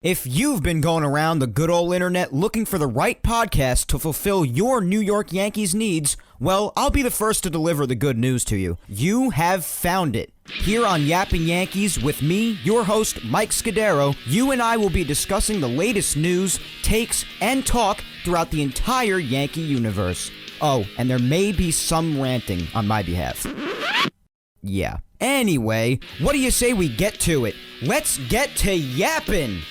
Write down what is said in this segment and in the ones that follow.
If you've been going around the good old internet looking for the right podcast to fulfill your New York Yankees needs, well, I'll be the first to deliver the good news to you. You have found it. Here on Yapping Yankees with me, your host, Mike Scudiero, you and I will be discussing the latest news, takes, and talk throughout the entire Yankee universe. Oh, and there may be some ranting on my behalf. Yeah. Anyway, what do you say we get to it? Let's get to yapping!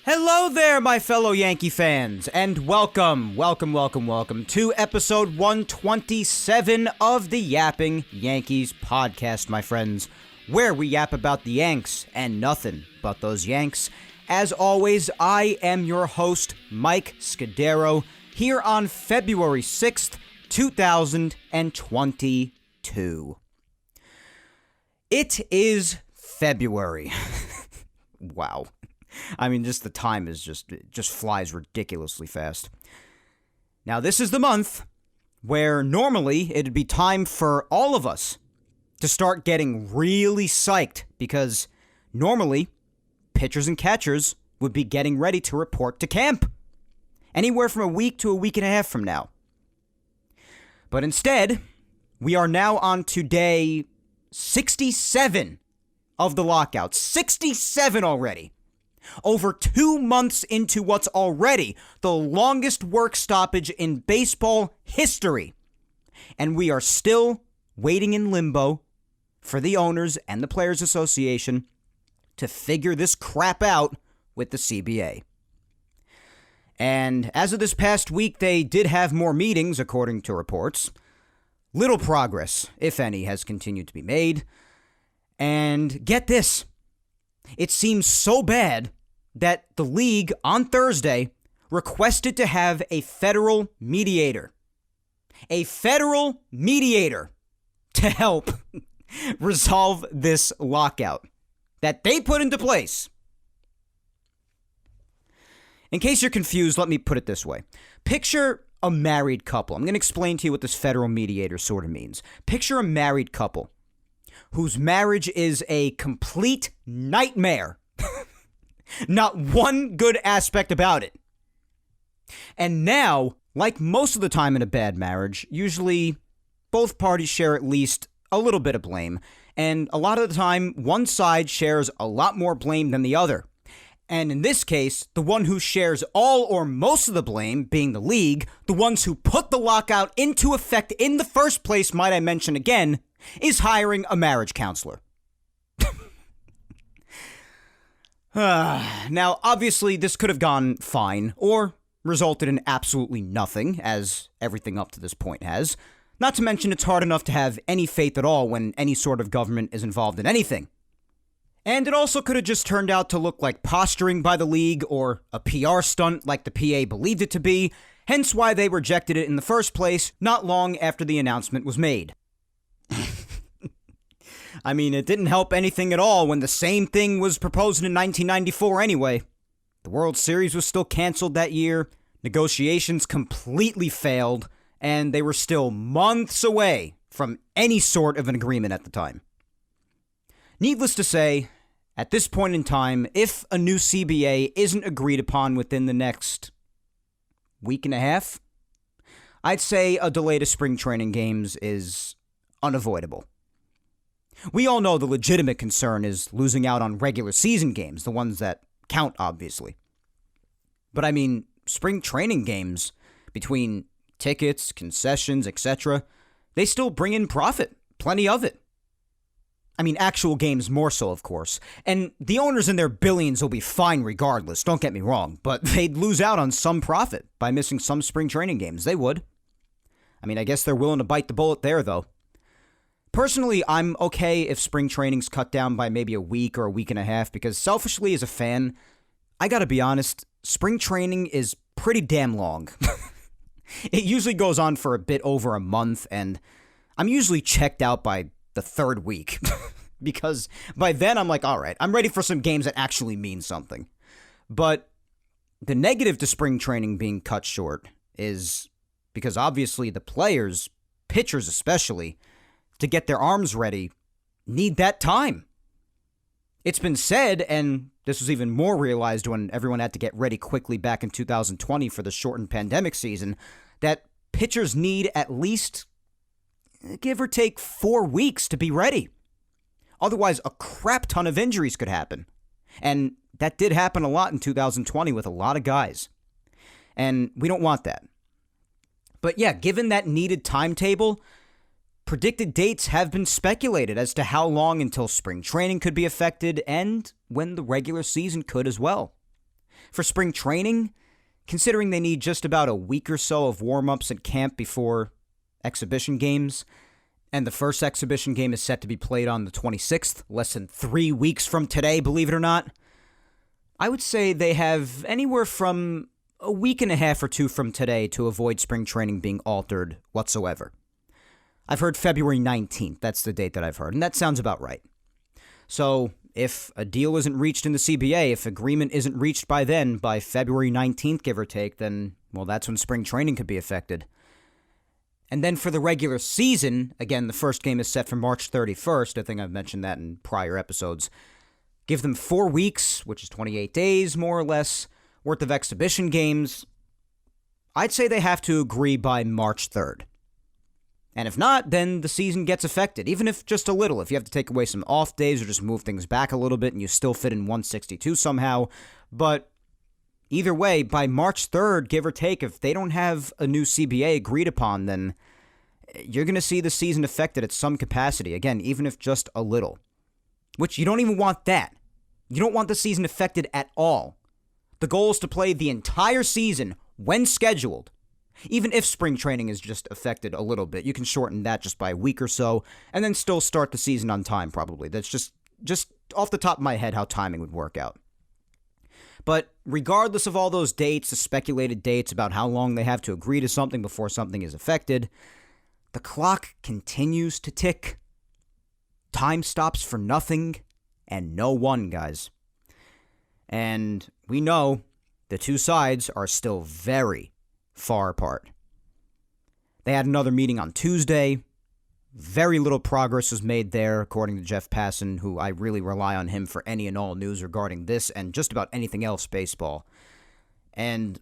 Hello there, my fellow Yankee fans, and welcome to episode 127 of the Yapping Yankees podcast, my friends, where we yap about the Yanks and nothing but those Yanks. As always, I am your host, Mike Scudiero, here on February 6th, 2022. It is February. Wow. I mean, just the time is just flies ridiculously fast. Now, this is the month where normally it'd be time for all of us to start getting really psyched because normally pitchers and catchers would be getting ready to report to camp anywhere from a week to a week and a half from now. But instead, we are now on to day 67 of the lockout. 67 already. Over 2 months into what's already the longest work stoppage in baseball history. And we are still waiting in limbo for the owners and the Players Association to figure this crap out with the CBA. And as of this past week, they did have more meetings, according to reports. Little progress, if any, has continued to be made. And get this. It seems so bad that the league on Thursday requested to have a federal mediator. A federal mediator to help resolve this lockout that they put into place. In case you're confused, let me put it this way. Picture a married couple. I'm going to explain to you what this federal mediator sort of means. Picture a married couple whose marriage is a complete nightmare. Not one good aspect about it. And now, like most of the time in a bad marriage, usually both parties share at least a little bit of blame. And a lot of the time, one side shares a lot more blame than the other. And in this case, the one who shares all or most of the blame, being the league, the ones who put the lockout into effect in the first place, might I mention again, is hiring a marriage counselor. Now, obviously, this could have gone fine, or resulted in absolutely nothing, as everything up to this point has. Not to mention, it's hard enough to have any faith at all when any sort of government is involved in anything. And it also could have just turned out to look like posturing by the league, or a PR stunt like the PA believed it to be, hence why they rejected it in the first place, not long after the announcement was made. I mean, it didn't help anything at all when the same thing was proposed in 1994 anyway. The World Series was still canceled that year, negotiations completely failed, and they were still months away from any sort of an agreement at the time. Needless to say, at this point in time, if a new CBA isn't agreed upon within the next week and a half, I'd say a delay to spring training games is unavoidable. We all know the legitimate concern is losing out on regular season games, the ones that count, obviously. But I mean, spring training games, between tickets, concessions, etc., they still bring in profit, plenty of it. I mean, actual games more so, of course. And the owners in their billions will be fine regardless, don't get me wrong, but they'd lose out on some profit by missing some spring training games. They would. I mean, I guess they're willing to bite the bullet there, though. Personally, I'm okay if spring training's cut down by maybe a week or a week and a half because selfishly as a fan, I gotta be honest, spring training is pretty damn long. It usually goes on for a bit over a month and I'm usually checked out by the third week because by then I'm like, all right, I'm ready for some games that actually mean something. But the negative to spring training being cut short is because obviously the players, pitchers especially, to get their arms ready, need that time. It's been said, and this was even more realized when everyone had to get ready quickly back in 2020 for the shortened pandemic season, that pitchers need at least, give or take, 4 weeks to be ready. Otherwise, a crap ton of injuries could happen. And that did happen a lot in 2020 with a lot of guys. And we don't want that. But yeah, given that needed timetable, predicted dates have been speculated as to how long until spring training could be affected and when the regular season could as well. For spring training, considering they need just about a week or so of warm-ups at camp before exhibition games, and the first exhibition game is set to be played on the 26th, less than 3 weeks from today, believe it or not, I would say they have anywhere from a week and a half or two from today to avoid spring training being altered whatsoever. I've heard February 19th. That's the date that I've heard, and that sounds about right. So if a deal isn't reached in the CBA, if agreement isn't reached by then, by February 19th, give or take, then, well, that's when spring training could be affected. And then for the regular season, again, the first game is set for March 31st. I think I've mentioned that in prior episodes. Give them 4 weeks, which is 28 days, more or less, worth of exhibition games. I'd say they have to agree by March 3rd. And if not, then the season gets affected, even if just a little. If you have to take away some off days or just move things back a little bit and you still fit in 162 somehow. But either way, by March 3rd, give or take, if they don't have a new CBA agreed upon, then you're going to see the season affected at some capacity. Again, even if just a little. Which you don't even want that. You don't want the season affected at all. The goal is to play the entire season when scheduled. Even if spring training is just affected a little bit, you can shorten that just by a week or so, and then still start the season on time, probably. That's just off the top of my head how timing would work out. But regardless of all those dates, the speculated dates about how long they have to agree to something before something is affected, the clock continues to tick. Time stops for nothing and no one, guys. And we know the two sides are still very far apart. They had another meeting on Tuesday. Very little progress was made there, according to Jeff Passan, who I really rely on him for any and all news regarding this and just about anything else baseball. And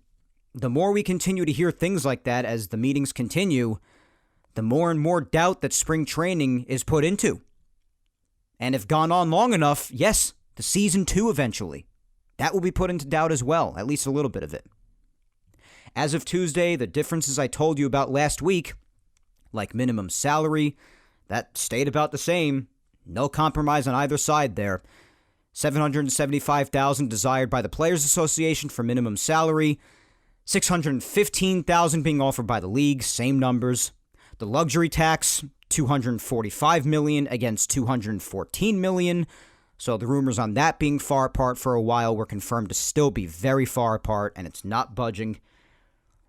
the more we continue to hear things like that as the meetings continue, the more and more doubt that spring training is put into. And if gone on long enough, yes, the season 2 eventually. That will be put into doubt as well, at least a little bit of it. As of Tuesday, the differences I told you about last week, like minimum salary, that stayed about the same. No compromise on either side there. $775,000 desired by the Players Association for minimum salary, $615,000 being offered by the league, same numbers. The luxury tax, $245 million against $214 million. So the rumors on that being far apart for a while were confirmed to still be very far apart, and it's not budging.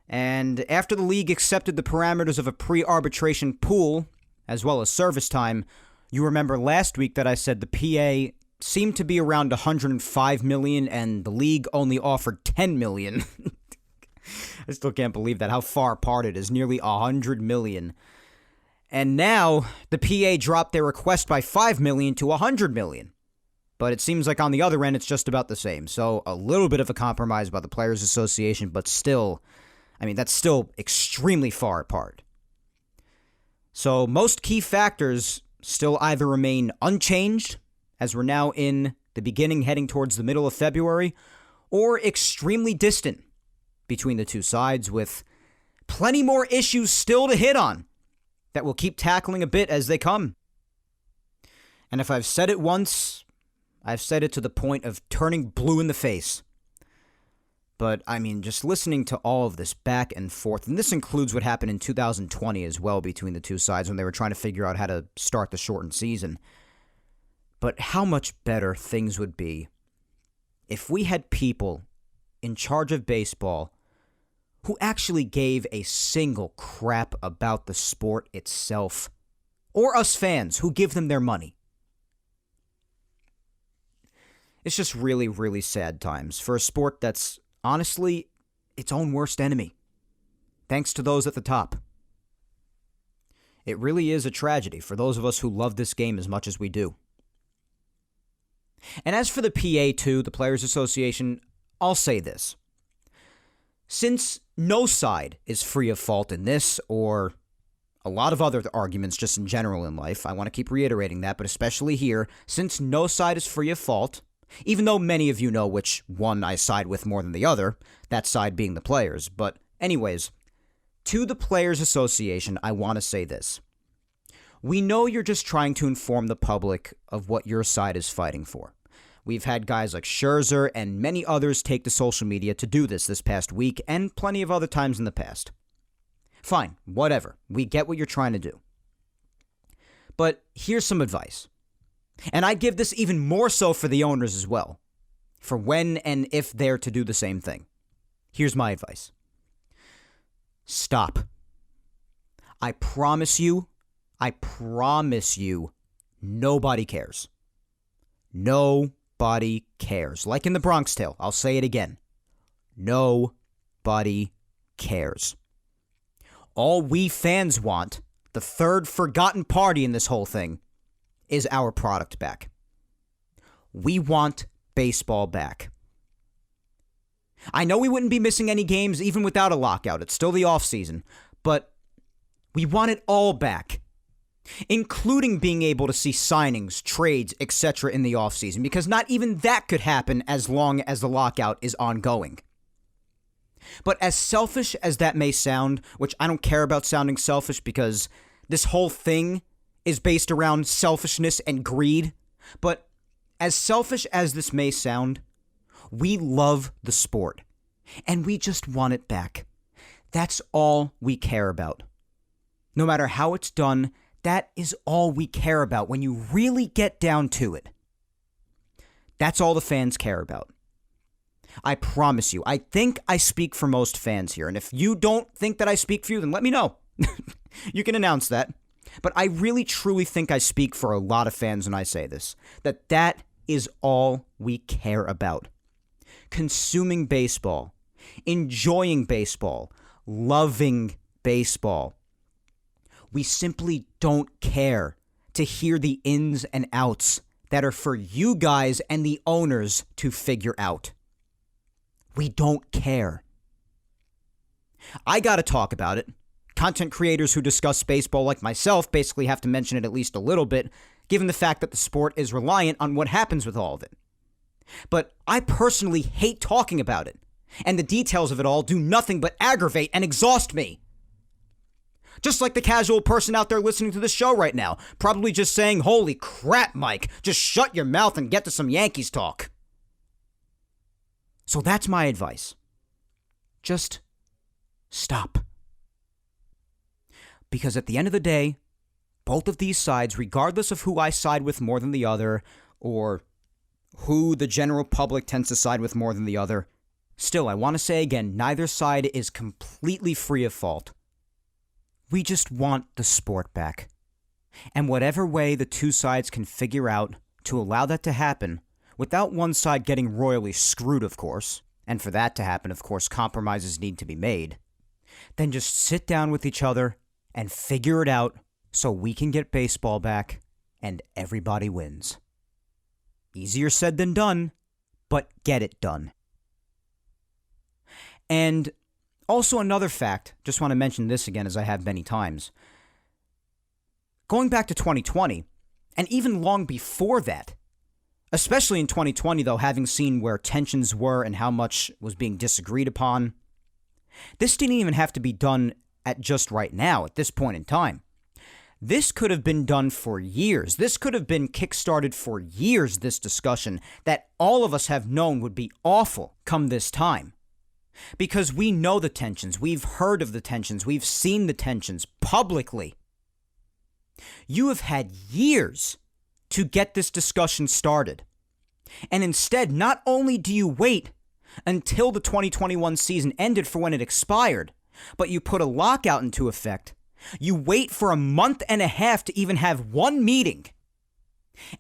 And after the league accepted the parameters of a pre-arbitration pool, as well as service time, you remember last week that I said the PA seemed to be around $105 million, and the league only offered $10 million. I still can't believe that, how far apart it is, nearly $100 million. And now the PA dropped their request by $5 million to $100 million. But it seems like on the other end, it's just about the same. So a little bit of a compromise by the Players Association, but still, I mean, that's still extremely far apart. So most key factors still either remain unchanged, as we're now in the beginning heading towards the middle of February, or extremely distant between the two sides, with plenty more issues still to hit on that we'll keep tackling a bit as they come. And if I've said it once, I've said it to the point of turning blue in the face. But, I mean, just listening to all of this back and forth, and this includes what happened in 2020 as well between the two sides when they were trying to figure out how to start the shortened season. But how much better things would be if we had people in charge of baseball who actually gave a single crap about the sport itself, or us fans who give them their money. It's just really, really sad times for a sport that's honestly its own worst enemy, thanks to those at the top. It really is a tragedy for those of us who love this game as much as we do. And as for the PA2, the Players Association, I'll say this. Since no side is free of fault in this or a lot of other arguments just in general in life, I want to keep reiterating that, but especially here, since no side is free of fault, even though many of you know which one I side with more than the other, that side being the players. But anyways, to the Players Association, I want to say this. We know you're just trying to inform the public of what your side is fighting for. We've had guys like Scherzer and many others take to social media to do this past week and plenty of other times in the past. Fine, whatever. We get what you're trying to do. But here's some advice. And I give this even more so for the owners as well, for when and if they're to do the same thing. Here's my advice. Stop. I promise you, nobody cares. Nobody cares. Like in the Bronx Tale, I'll say it again. Nobody cares. All we fans want, the third forgotten party in this whole thing, is our product back. We want baseball back. I know we wouldn't be missing any games even without a lockout. It's still the offseason. But we want it all back, including being able to see signings, trades, etc. in the offseason, because not even that could happen as long as the lockout is ongoing. But as selfish as that may sound, which I don't care about sounding selfish because this whole thing is based around selfishness and greed, but as selfish as this may sound, we love the sport, and we just want it back. That's all we care about. No matter how it's done, that is all we care about when you really get down to it. That's all the fans care about. I promise you. I think I speak for most fans here, and if you don't think that I speak for you, then let me know. You can announce that. But I really truly think I speak for a lot of fans when I say this, that is all we care about. Consuming baseball, enjoying baseball, loving baseball. We simply don't care to hear the ins and outs that are for you guys and the owners to figure out. We don't care. I gotta talk about it. Content creators who discuss baseball like myself basically have to mention it at least a little bit, given the fact that the sport is reliant on what happens with all of it. But I personally hate talking about it, and the details of it all do nothing but aggravate and exhaust me. Just like the casual person out there listening to this show right now, probably just saying, "Holy crap, Mike, just shut your mouth and get to some Yankees talk." So that's my advice. Just stop. Because at the end of the day, both of these sides, regardless of who I side with more than the other, or who the general public tends to side with more than the other, still, I want to say again, neither side is completely free of fault. We just want the sport back. And whatever way the two sides can figure out to allow that to happen, without one side getting royally screwed, of course, and for that to happen, of course, compromises need to be made, then just sit down with each other and figure it out so we can get baseball back and everybody wins. Easier said than done, but get it done. And also another fact, just want to mention this again as I have many times. Going back to 2020, and even long before that, especially in 2020 though, having seen where tensions were and how much was being disagreed upon, this didn't even have to be done at just right now, at this point in time. This could have been done for years. This could have been kickstarted for years, this discussion that all of us have known would be awful come this time. Because we know the tensions, we've heard of the tensions, we've seen the tensions publicly. You have had years to get this discussion started. And instead, not only do you wait until the 2021 season ended for when it expired, but you put a lockout into effect. You wait for a month and a half to even have one meeting.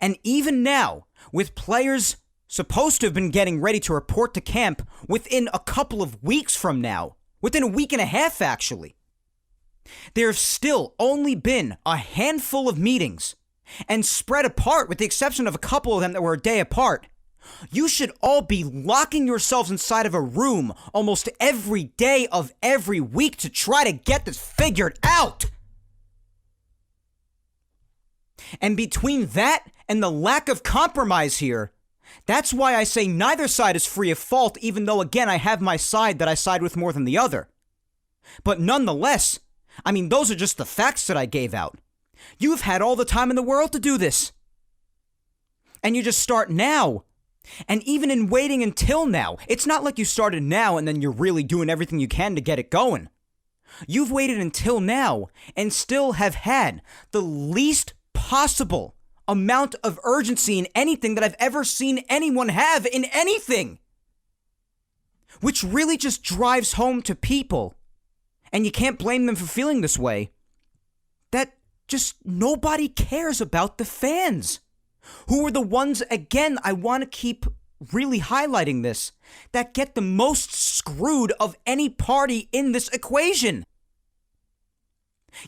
And even now, with players supposed to have been getting ready to report to camp within a couple of weeks from now, within a week and a half actually, there have still only been a handful of meetings and spread apart, with the exception of a couple of them that were a day apart. You should all be locking yourselves inside of a room almost every day of every week to try to get this figured out. And between that and the lack of compromise here, that's why I say neither side is free of fault, even though, again, I have my side that I side with more than the other. But nonetheless, I mean, those are just the facts that I gave out. You've had all the time in the world to do this. And you just start now. And even in waiting until now, it's not like you started now and then you're really doing everything you can to get it going. You've waited until now and still have had the least possible amount of urgency in anything that I've ever seen anyone have in anything. Which really just drives home to people, and you can't blame them for feeling this way, that just nobody cares about the fans. Who are the ones, again, I want to keep really highlighting this, that get the most screwed of any party in this equation.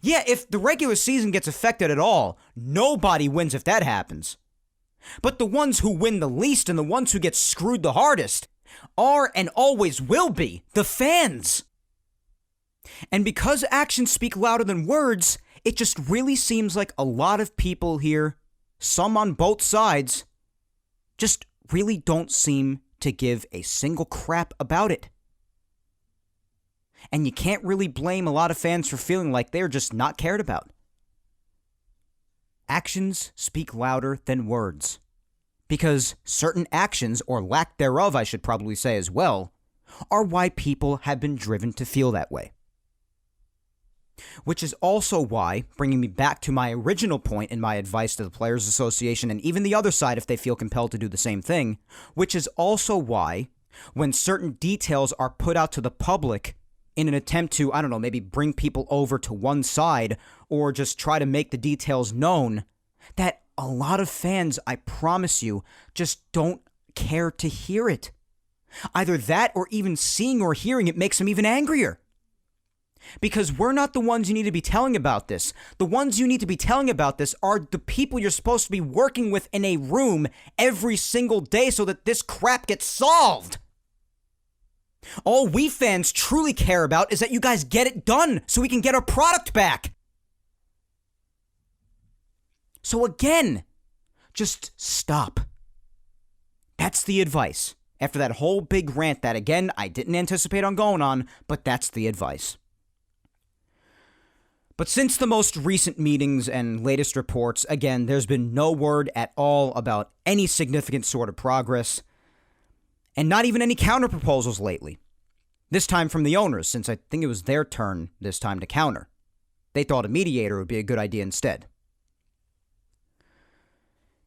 Yeah, if the regular season gets affected at all, nobody wins if that happens. But the ones who win the least and the ones who get screwed the hardest are and always will be the fans. And because actions speak louder than words, it just really seems like a lot of people here, some on both sides, just really don't seem to give a single crap about it. And you can't really blame a lot of fans for feeling like they're just not cared about. Actions speak louder than words. Because certain actions, or lack thereof I should probably say as well, are why people have been driven to feel that way. Which is also why, bringing me back to my original point in my advice to the Players Association and even the other side if they feel compelled to do the same thing, which is also why, when certain details are put out to the public in an attempt to, I don't know, maybe bring people over to one side or just try to make the details known, that a lot of fans, I promise you, just don't care to hear it. Either that or even seeing or hearing it makes them even angrier. Because we're not the ones you need to be telling about this. The ones you need to be telling about this are the people you're supposed to be working with in a room every single day so that this crap gets solved. All we fans truly care about is that you guys get it done so we can get our product back. So again, just stop. That's the advice. After that whole big rant that, again, I didn't anticipate on going on, but that's the advice. But since the most recent meetings and latest reports, again, there's been no word at all about any significant sort of progress, and not even any counter-proposals lately. This time from the owners, since I think it was their turn this time to counter. They thought a mediator would be a good idea instead.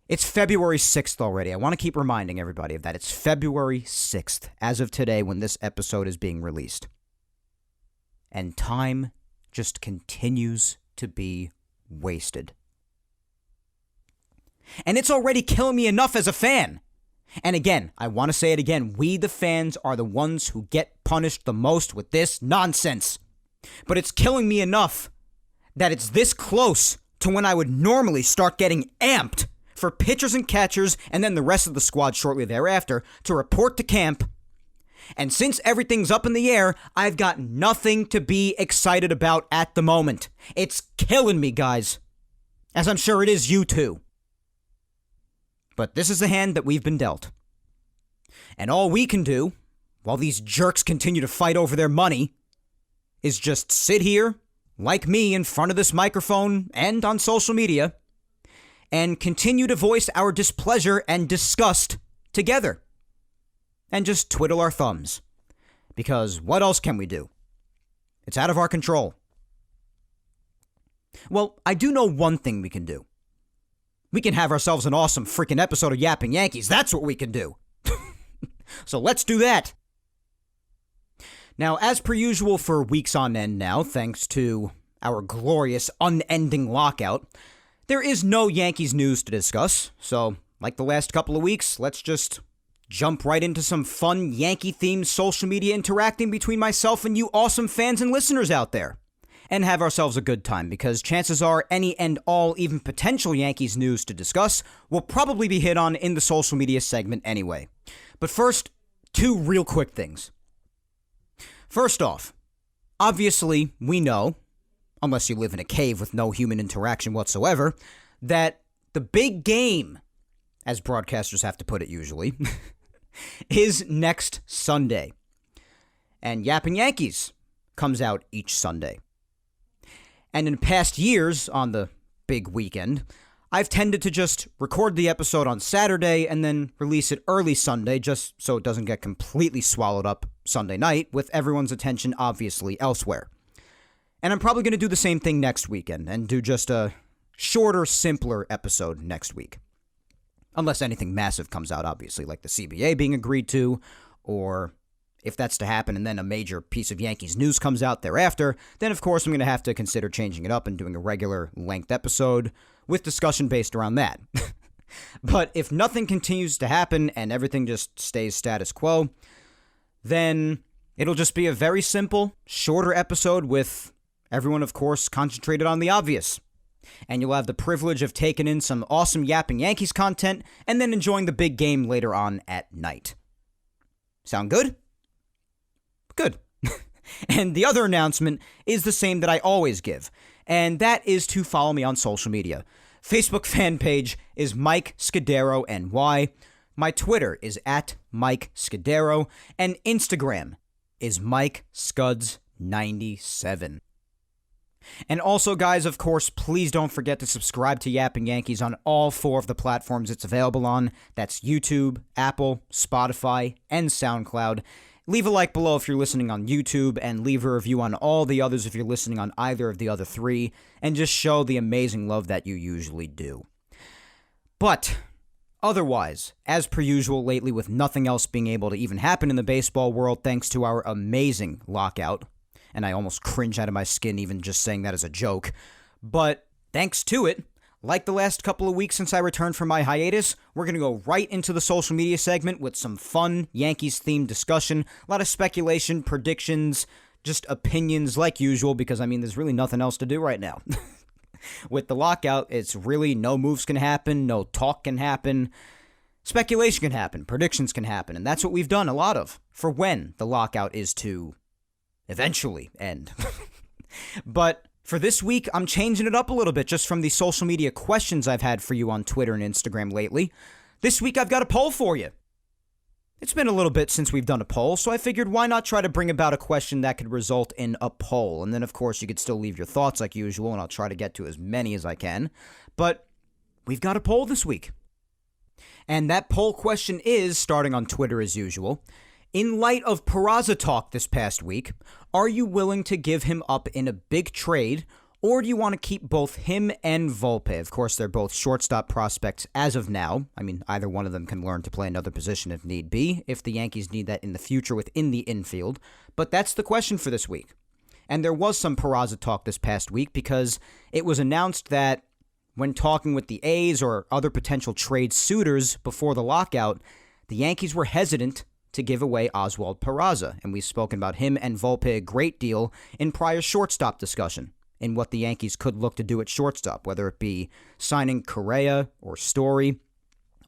It's February 6th already. I want to keep reminding everybody of that. It's February 6th, as of today, when this episode is being released. And time just continues to be wasted. And it's already killing me enough as a fan. And again, I want to say it again, we the fans are the ones who get punished the most with this nonsense. But it's killing me enough that it's this close to when I would normally start getting amped for pitchers and catchers and then the rest of the squad shortly thereafter to report to camp. And since everything's up in the air, I've got nothing to be excited about at the moment. It's killing me, guys. As I'm sure it is you too. But this is the hand that we've been dealt. And all we can do, while these jerks continue to fight over their money, is just sit here, like me, in front of this microphone and on social media, and continue to voice our displeasure and disgust together. And just twiddle our thumbs. Because what else can we do? It's out of our control. Well, I do know one thing we can do. We can have ourselves an awesome freaking episode of Yapping Yankees. That's what we can do. So let's do that. Now, as per usual for weeks on end now, thanks to our glorious unending lockout, there is no Yankees news to discuss. So, like the last couple of weeks, let's just jump right into some fun Yankee-themed social media interacting between myself and you awesome fans and listeners out there. and have ourselves a good time, because chances are any and all, even potential Yankees news to discuss will probably be hit on in the social media segment anyway. But first, two real quick things. First off, obviously we know, unless you live in a cave with no human interaction whatsoever, that the big game, as broadcasters have to put it usually, is next Sunday. And Yapping Yankees comes out each Sunday. And in past years, on the big weekend, I've tended to just record the episode on Saturday and then release it early Sunday, just so it doesn't get completely swallowed up Sunday night, with everyone's attention obviously elsewhere. And I'm probably going to do the same thing next weekend and do just a shorter, simpler episode next week. Unless anything massive comes out, obviously, like the CBA being agreed to, or if that's to happen and then a major piece of Yankees news comes out thereafter, then of course I'm going to have to consider changing it up and doing a regular length episode with discussion based around that. But if nothing continues to happen and everything just stays status quo, then it'll just be a very simple, shorter episode with everyone, of course, concentrated on the obvious. And you'll have the privilege of taking in some awesome Yapping Yankees content and then enjoying the big game later on at night. Sound good? Good. And the other announcement is the same that I always give, and that is to follow me on social media. Facebook fan page is Mike Scudiero NY. My Twitter is at Mike Scudiero, and Instagram is Mike Scuds97. And also, guys, of course, please don't forget to subscribe to Yapping Yankees on all 4 of the platforms it's available on. That's YouTube, Apple, Spotify, and SoundCloud. Leave a like below if you're listening on YouTube, and leave a review on all the others if you're listening on either of the other 3, and just show the amazing love that you usually do. But otherwise, as per usual lately, with nothing else being able to even happen in the baseball world thanks to our amazing lockout, and I almost cringe out of my skin even just saying that as a joke, but thanks to it, like the last couple of weeks since I returned from my hiatus, we're going to go right into the social media segment with some fun Yankees-themed discussion, a lot of speculation, predictions, just opinions like usual, because, I mean, there's really nothing else to do right now. With the lockout, it's really no moves can happen, no talk can happen, speculation can happen, predictions can happen, and that's what we've done a lot of for when the lockout is to eventually end. But for this week, I'm changing it up a little bit just from the social media questions I've had for you on Twitter and Instagram lately. This week, I've got a poll for you. It's been a little bit since we've done a poll, so I figured why not try to bring about a question that could result in a poll. And then, of course, you could still leave your thoughts like usual, and I'll try to get to as many as I can. But we've got a poll this week. And that poll question is, starting on Twitter as usual, in light of Peraza talk this past week, are you willing to give him up in a big trade, or do you want to keep both him and Volpe? Of course, they're both shortstop prospects as of now. I mean, either one of them can learn to play another position if need be, if the Yankees need that in the future within the infield. But that's the question for this week. And there was some Peraza talk this past week because it was announced that when talking with the A's or other potential trade suitors before the lockout, the Yankees were hesitant to give away Oswald Peraza, and we've spoken about him and Volpe a great deal in prior shortstop discussion, in what the Yankees could look to do at shortstop, whether it be signing Correa or Story,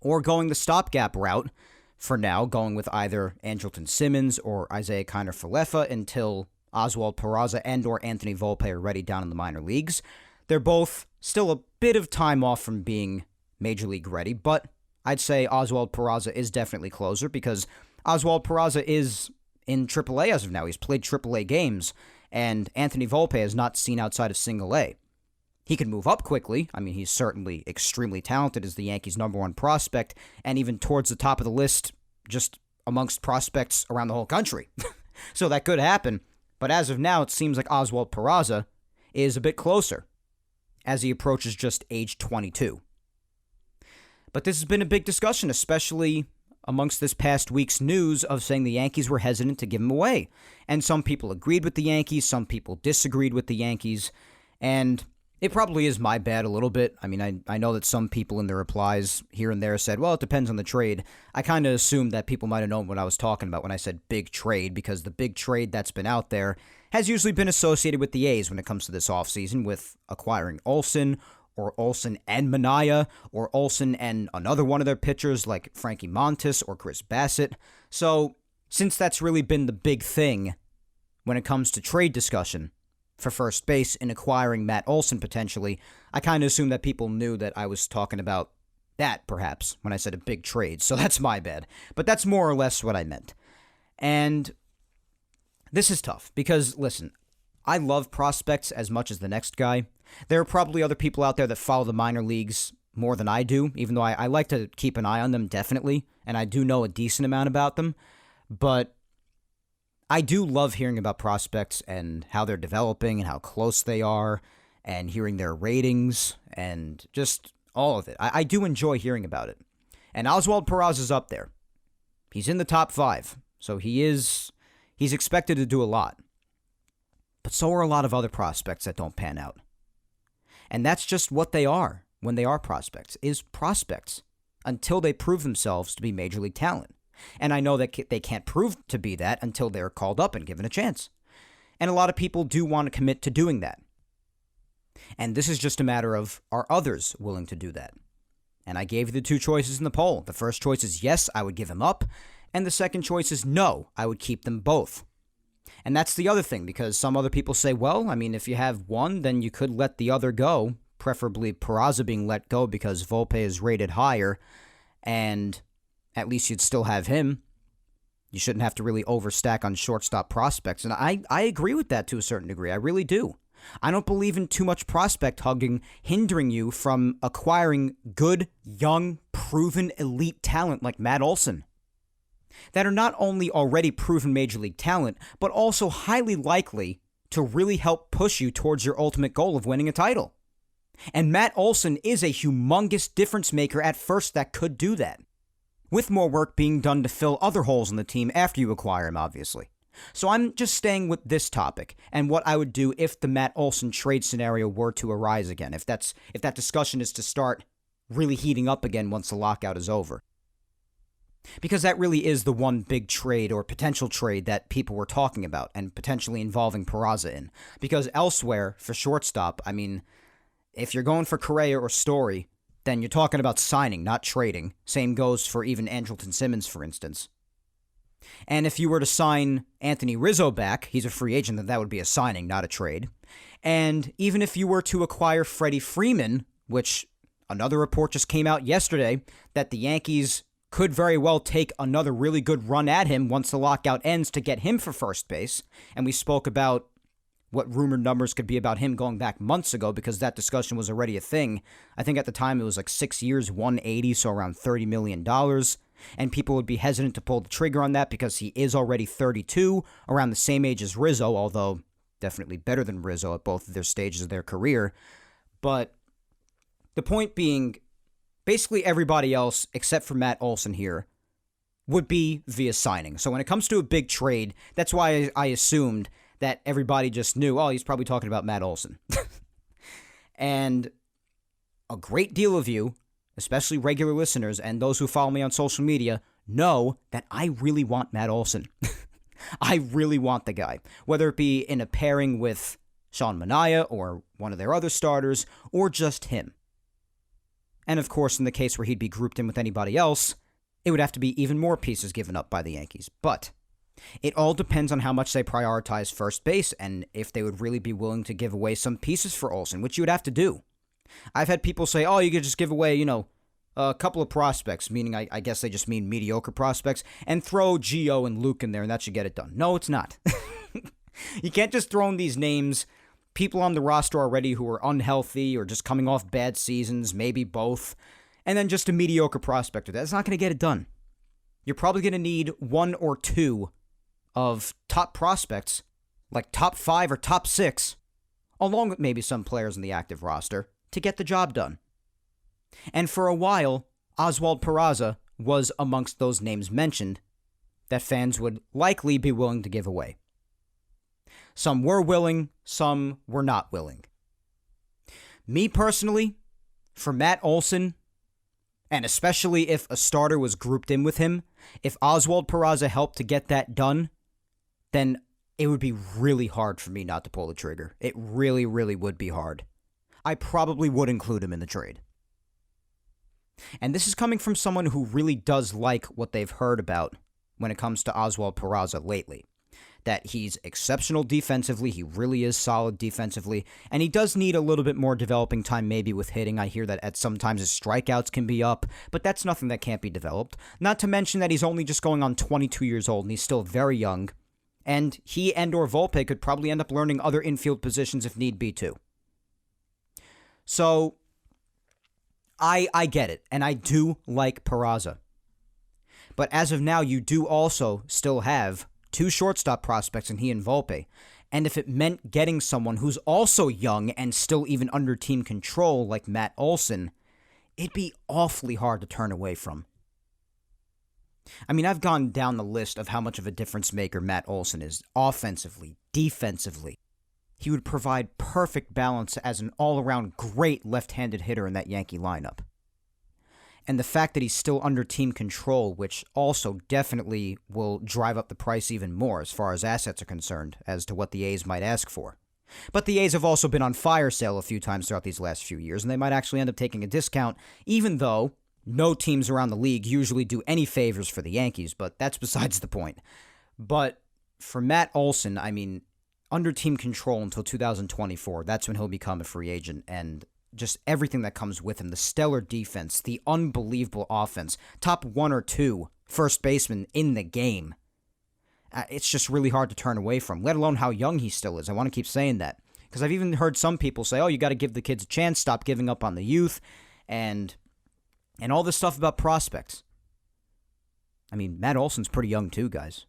or going the stopgap route, for now, going with either Andrelton Simmons or Isaiah Kiner-Falefa until Oswald Peraza and or Anthony Volpe are ready down in the minor leagues. They're both still a bit of time off from being major league ready, but I'd say Oswald Peraza is definitely closer because Oswald Peraza is in AAA as of now. He's played AAA games, and Anthony Volpe has not seen outside of single A. He can move up quickly. I mean, he's certainly extremely talented as the Yankees' #1 prospect, and even towards the top of the list, just amongst prospects around the whole country. So that could happen. But as of now, it seems like Oswald Peraza is a bit closer as he approaches just age 22. But this has been a big discussion, especially amongst this past week's news of saying the Yankees were hesitant to give him away. And some people agreed with the Yankees, some people disagreed with the Yankees, and It probably is my bad a little bit. I mean, I know that some people in their replies here and there said, well, it depends on the trade. I kind of assumed that people might have known what I was talking about when I said big trade, because the big trade that's been out there has usually been associated with the A's when it comes to this offseason, with acquiring Olsen, or Olsen and Manaea, or Olsen and another one of their pitchers like Frankie Montas or Chris Bassett. So, since that's really been the big thing when it comes to trade discussion for first base in acquiring Matt Olsen potentially, I kind of assumed that people knew that I was talking about that, perhaps, when I said a big trade. So that's my bad. But that's more or less what I meant. And this is tough because, listen, I love prospects as much as the next guy. There are probably other people out there that follow the minor leagues more than I do, even though I like to keep an eye on them, definitely, and I do know a decent amount about them. But I do love hearing about prospects and how they're developing and how close they are, and hearing their ratings and just all of it. I do enjoy hearing about it. And Oswald Peraza's up there. He's in the top 5, so he's expected to do a lot. But so are a lot of other prospects that don't pan out. And that's just what they are when they are prospects, is prospects, until they prove themselves to be major league talent. And I know that they can't prove to be that until they're called up and given a chance. And a lot of people do want to commit to doing that. And this is just a matter of, are others willing to do that? And I gave you the 2 choices in the poll. The first choice is yes, I would give him up. And the second choice is no, I would keep them both. And that's the other thing, because some other people say, well, I mean, if you have one, then you could let the other go, preferably Peraza being let go because Volpe is rated higher, and at least you'd still have him. You shouldn't have to really overstack on shortstop prospects. And I agree with that to a certain degree. I really do. I don't believe in too much prospect hugging hindering you from acquiring good, young, proven elite talent like Matt Olsen, that are not only already proven major league talent, but also highly likely to really help push you towards your ultimate goal of winning a title. And Matt Olsen is a humongous difference maker at first that could do that, with more work being done to fill other holes in the team after you acquire him, obviously. So I'm just staying with this topic and what I would do if the Matt Olsen trade scenario were to arise again, if that discussion is to start really heating up again once the lockout is over. Because that really is the one big trade or potential trade that people were talking about and potentially involving Peraza in. Because elsewhere, for shortstop, I mean, if you're going for Correa or Story, then you're talking about signing, not trading. Same goes for even Andrelton Simmons, for instance. And if you were to sign Anthony Rizzo back, he's a free agent, then that would be a signing, not a trade. And even if you were to acquire Freddie Freeman, which another report just came out yesterday, that the Yankees could very well take another really good run at him once the lockout ends to get him for first base. And we spoke about what rumored numbers could be about him going back months ago, because that discussion was already a thing. I think at the time it was like 6 years, 180, so around $30 million. And people would be hesitant to pull the trigger on that because he is already 32, around the same age as Rizzo, although definitely better than Rizzo at both of their stages of their career. But the point being, basically everybody else, except for Matt Olsen here, would be via signing. So when it comes to a big trade, that's why I assumed that everybody just knew, oh, he's probably talking about Matt Olsen. And a great deal of you, especially regular listeners and those who follow me on social media, know that I really want Matt Olsen. I really want the guy, whether it be in a pairing with Sean Manaea or one of their other starters, or just him. And of course, in the case where he'd be grouped in with anybody else, it would have to be even more pieces given up by the Yankees. But it all depends on how much they prioritize first base and if they would really be willing to give away some pieces for Olsen, which you would have to do. I've had people say, oh, you could just give away, a couple of prospects, meaning I guess they just mean mediocre prospects, and throw Gio and Luke in there and that should get it done. No, it's not. You can't just throw in these names, people on the roster already who are unhealthy or just coming off bad seasons, maybe both, and then just a mediocre prospector. That's not going to get it done. You're probably going to need 1 or 2 of top prospects, like top 5 or top 6, along with maybe some players in the active roster, to get the job done. And for a while, Oswald Peraza was amongst those names mentioned that fans would likely be willing to give away. Some were willing, some were not willing. Me personally, for Matt Olson, and especially if a starter was grouped in with him, if Oswald Peraza helped to get that done, then it would be really hard for me not to pull the trigger. It really, really would be hard. I probably would include him in the trade. And this is coming from someone who really does like what they've heard about when it comes to Oswald Peraza lately. That he's exceptional defensively, he really is solid defensively, and he does need a little bit more developing time maybe with hitting. I hear that at sometimes his strikeouts can be up, but that's nothing that can't be developed. Not to mention that he's only just going on 22 years old and he's still very young, and he and or Volpe could probably end up learning other infield positions if need be too. So, I get it, and I do like Peraza. But as of now, you do also still have two shortstop prospects in he and Volpe. And if it meant getting someone who's also young and still even under team control like Matt Olson, it'd be awfully hard to turn away from. I mean, I've gone down the list of how much of a difference maker Matt Olson is offensively, defensively. He would provide perfect balance as an all-around great left-handed hitter in that Yankee lineup. And the fact that he's still under team control, which also definitely will drive up the price even more as far as assets are concerned, as to what the A's might ask for. But the A's have also been on fire sale a few times throughout these last few years, and they might actually end up taking a discount, even though no teams around the league usually do any favors for the Yankees, but that's besides the point. But for Matt Olson, I mean, under team control until 2024, that's when he'll become a free agent, and just everything that comes with him, the stellar defense, the unbelievable offense, top one or two first baseman in the game. It's just really hard to turn away from, let alone how young he still is. I want to keep saying that, because I've even heard some people say, oh, you got to give the kids a chance, stop giving up on the youth, and all this stuff about prospects. I mean, Matt Olson's pretty young too, guys.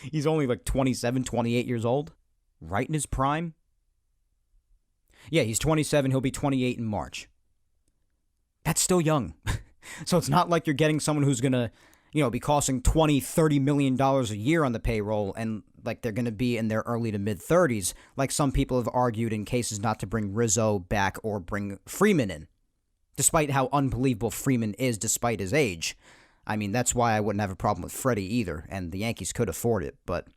He's only like 27, 28 years old, right in his prime. Yeah, he's 27. He'll be 28 in March. That's still young. So it's not like you're getting someone who's going to, be costing $20, $30 million a year on the payroll and like they're going to be in their early to mid-30s, like some people have argued in cases not to bring Rizzo back or bring Freeman in, despite how unbelievable Freeman is despite his age. I mean, that's why I wouldn't have a problem with Freddie either, and the Yankees could afford it, but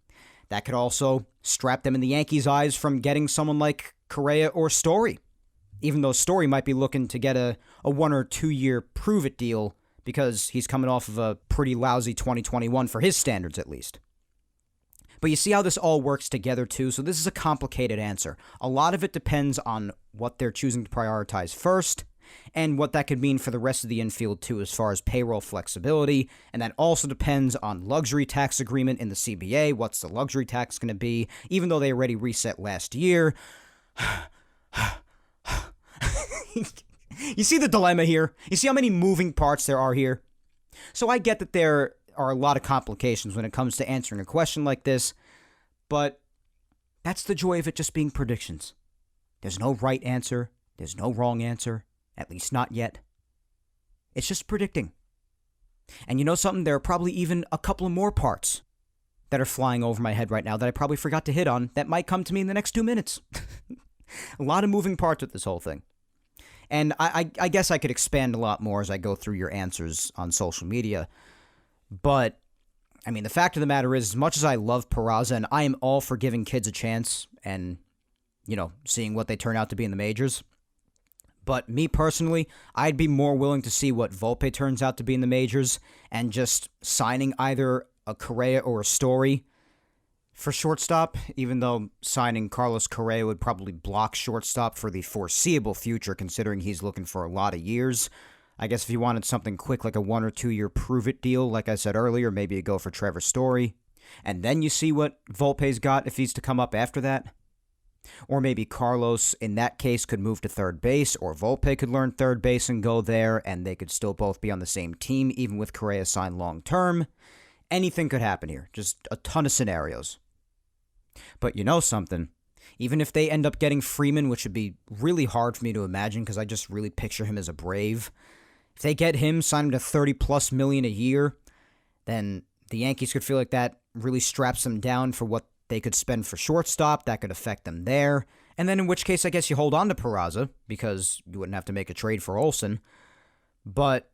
that could also strap them in the Yankees' eyes from getting someone like Correa or Story, even though Story might be looking to get a 1 or 2 year prove-it deal because he's coming off of a pretty lousy 2021 for his standards at least. But you see how this all works together too, so this is a complicated answer. A lot of it depends on what they're choosing to prioritize first, and what that could mean for the rest of the infield too as far as payroll flexibility, and that also depends on luxury tax agreement in the CBA. What's the luxury tax going to be, even though they already reset last year? You see the dilemma here? You see how many moving parts there are here? So I get that there are a lot of complications when it comes to answering a question like this, but that's the joy of it just being predictions. There's no right answer. There's no wrong answer. At least not yet. It's just predicting. And you know something? There are probably even a couple of more parts that are flying over my head right now that I probably forgot to hit on that might come to me in the next 2 minutes. A lot of moving parts with this whole thing. And I guess I could expand a lot more as I go through your answers on social media. But, I mean, the fact of the matter is, as much as I love Peraza, and I am all for giving kids a chance and, seeing what they turn out to be in the majors, but me personally, I'd be more willing to see what Volpe turns out to be in the majors and just signing either a Correa or a Story for shortstop, even though signing Carlos Correa would probably block shortstop for the foreseeable future, considering he's looking for a lot of years. I guess if you wanted something quick like a 1 or 2 year prove-it deal, like I said earlier, maybe you go for Trevor Story. And then you see what Volpe's got if he's to come up after that. Or maybe Carlos, in that case, could move to third base, or Volpe could learn third base and go there, and they could still both be on the same team, even with Correa signed long-term. Anything could happen here. Just a ton of scenarios. But you know something? Even if they end up getting Freeman, which would be really hard for me to imagine because I just really picture him as a Brave. If they get him, sign him to $30+ million a year, then the Yankees could feel like that really straps them down for what they could spend for shortstop, that could affect them there. And then in which case, I guess you hold on to Peraza because you wouldn't have to make a trade for Olsen. But,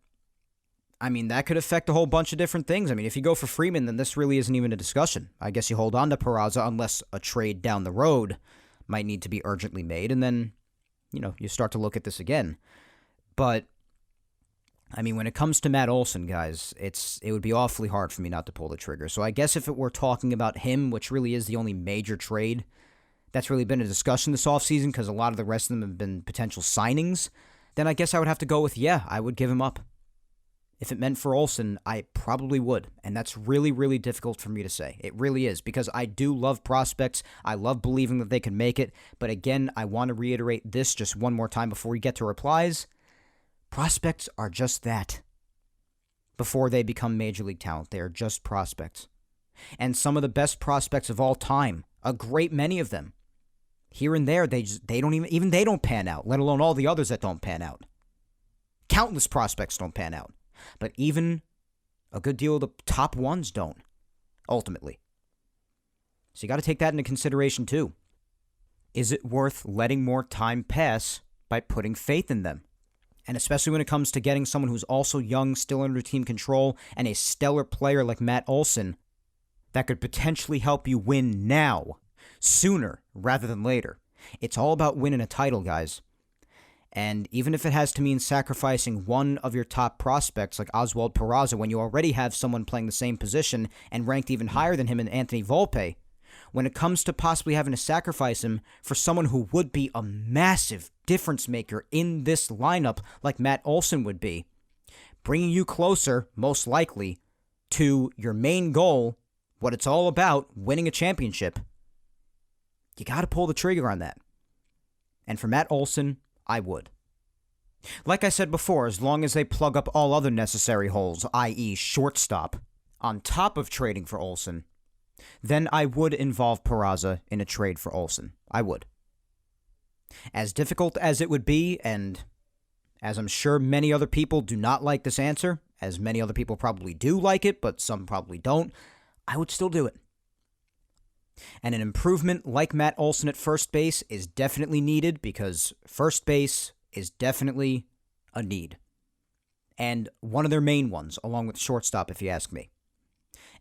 I mean, that could affect a whole bunch of different things. I mean, if you go for Freeman, then this really isn't even a discussion. I guess you hold on to Peraza unless a trade down the road might need to be urgently made. And then, you start to look at this again. But, I mean, when it comes to Matt Olson, guys, it would be awfully hard for me not to pull the trigger. So I guess if it were talking about him, which really is the only major trade that's really been a discussion this offseason because a lot of the rest of them have been potential signings, then I guess I would have to go with, I would give him up. If it meant for Olsen, I probably would. And that's really, really difficult for me to say. It really is, because I do love prospects. I love believing that they can make it. But again, I want to reiterate this just one more time before we get to replies. Prospects are just that. Before they become major league talent, they are just prospects. And some of the best prospects of all time, a great many of them, here and there, they don't pan out, let alone all the others that don't pan out. Countless prospects don't pan out. But even a good deal of the top ones don't, ultimately. So you got to take that into consideration too. Is it worth letting more time pass by putting faith in them? And especially when it comes to getting someone who's also young, still under team control, and a stellar player like Matt Olson that could potentially help you win now, sooner rather than later. It's all about winning a title, guys. And even if it has to mean sacrificing one of your top prospects like Oswald Peraza when you already have someone playing the same position and ranked even higher than him in Anthony Volpe, when it comes to possibly having to sacrifice him for someone who would be a massive difference maker in this lineup like Matt Olson would be, bringing you closer, most likely, to your main goal, what it's all about, winning a championship, you got to pull the trigger on that. And for Matt Olson, I would. Like I said before, as long as they plug up all other necessary holes, i.e. shortstop, on top of trading for Olson, then I would involve Peraza in a trade for Olson. I would. As difficult as it would be, and as I'm sure many other people do not like this answer, as many other people probably do like it, but some probably don't, I would still do it. And an improvement like Matt Olson at first base is definitely needed because first base is definitely a need. And one of their main ones, along with shortstop, if you ask me.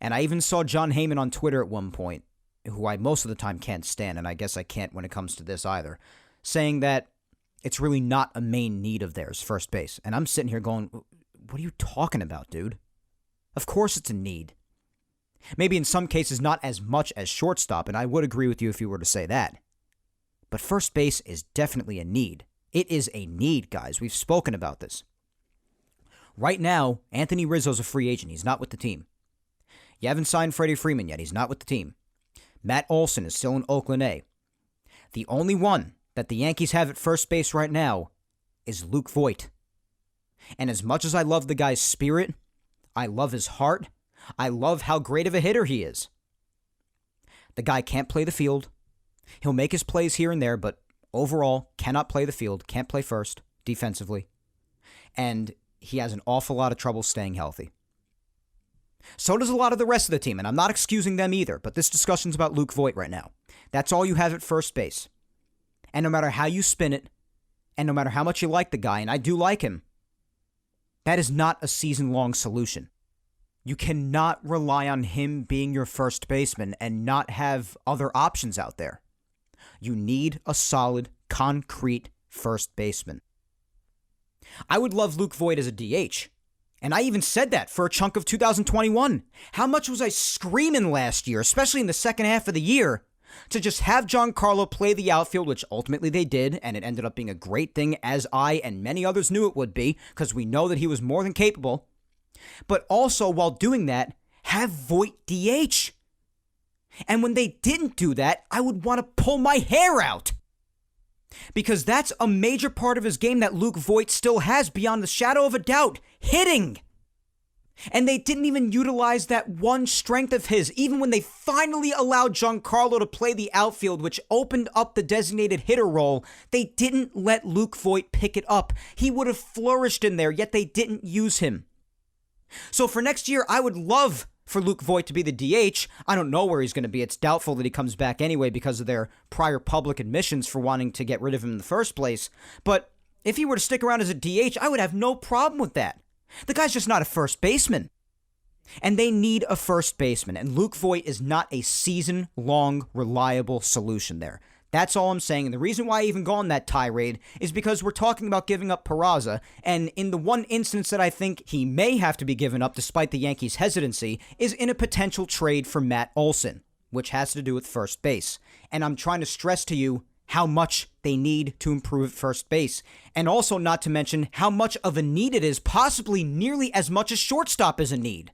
And I even saw John Heyman on Twitter at one point, who I most of the time can't stand, and I guess I can't when it comes to this either, saying that it's really not a main need of theirs, first base. And I'm sitting here going, what are you talking about, dude? Of course it's a need. Maybe in some cases not as much as shortstop, and I would agree with you if you were to say that. But first base is definitely a need. It is a need, guys. We've spoken about this. Right now, Anthony Rizzo's a free agent. He's not with the team. You haven't signed Freddie Freeman yet. He's not with the team. Matt Olson is still in Oakland A. The only one that the Yankees have at first base right now is Luke Voit. And as much as I love the guy's spirit, I love his heart, I love how great of a hitter he is. The guy can't play the field. He'll make his plays here and there, but overall cannot play the field, can't play first defensively. And he has an awful lot of trouble staying healthy. So does a lot of the rest of the team, and I'm not excusing them either, but this discussion's about Luke Voit right now. That's all you have at first base. And no matter how you spin it, and no matter how much you like the guy, and I do like him, that is not a season-long solution. You cannot rely on him being your first baseman and not have other options out there. You need a solid, concrete first baseman. I would love Luke Voit as a DH. And I even said that for a chunk of 2021. How much was I screaming last year, especially in the second half of the year, to just have Giancarlo play the outfield, which ultimately they did, and it ended up being a great thing, as I and many others knew it would be, because we know that he was more than capable. But also, while doing that, have Voit DH. And when they didn't do that, I would want to pull my hair out. Because that's a major part of his game that Luke Voit still has beyond the shadow of a doubt. Hitting. And they didn't even utilize that one strength of his, even when they finally allowed Giancarlo to play the outfield, which opened up the designated hitter role. They didn't let Luke Voit pick it up. He would have flourished in there, yet they didn't use him. So for next year, I would love for Luke Voit to be the DH. I don't know where he's going to be. It's doubtful that he comes back anyway because of their prior public admissions for wanting to get rid of him in the first place. But if he were to stick around as a DH, I would have no problem with that. The guy's just not a first baseman. And they need a first baseman, and Luke Voit is not a season-long, reliable solution there. That's all I'm saying, and the reason why I even go on that tirade is because we're talking about giving up Peraza, and in the one instance that I think he may have to be given up despite the Yankees' hesitancy is in a potential trade for Matt Olson, which has to do with first base. And I'm trying to stress to you how much they need to improve first base, and also not to mention how much of a need it is, possibly nearly as much as shortstop is a need.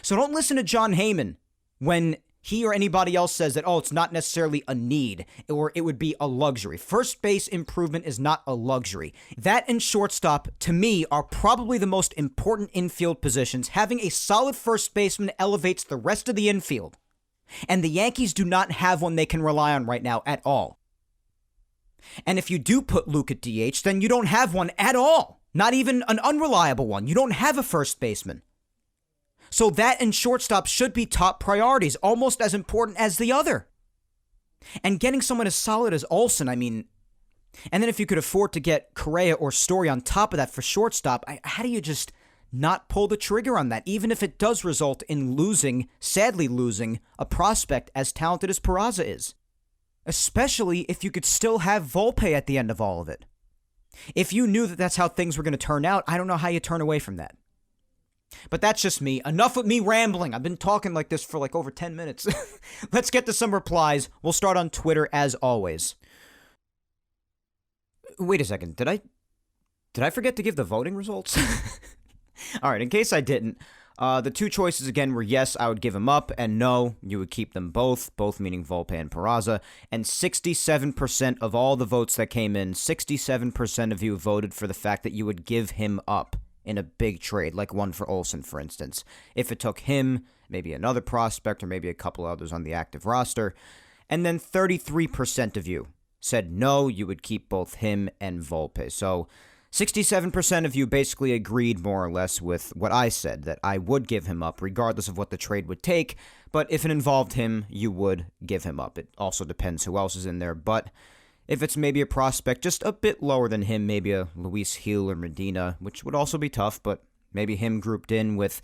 So don't listen to John Heyman when he or anybody else says that, oh, it's not necessarily a need or it would be a luxury. First base improvement is not a luxury. That and shortstop, to me, are probably the most important infield positions. Having a solid first baseman elevates the rest of the infield. And the Yankees do not have one they can rely on right now at all. And if you do put Luke at DH, then you don't have one at all. Not even an unreliable one. You don't have a first baseman. So that and shortstop should be top priorities, almost as important as the other. And getting someone as solid as Olson, and then if you could afford to get Correa or Story on top of that for shortstop, how do you just not pull the trigger on that, even if it does result in sadly losing, a prospect as talented as Peraza is? Especially if you could still have Volpe at the end of all of it. If you knew that that's how things were going to turn out, I don't know how you turn away from that. But that's just me. Enough with me rambling. I've been talking like this for over 10 minutes. Let's get to some replies. We'll start on Twitter as always. Wait a second. Did I forget to give the voting results? All right, in case I didn't, the two choices again were yes, I would give him up, and no, you would keep them both meaning Volpe and Peraza. And 67% of all the votes that came in, 67% of you voted for the fact that you would give him up in a big trade, like one for Olson, for instance. If it took him, maybe another prospect, or maybe a couple others on the active roster. And then 33% of you said no, you would keep both him and Volpe. So 67% of you basically agreed more or less with what I said, that I would give him up regardless of what the trade would take, but if it involved him, you would give him up. It also depends who else is in there, but if it's maybe a prospect just a bit lower than him, maybe a Luis Gil or Medina, which would also be tough, but maybe him grouped in with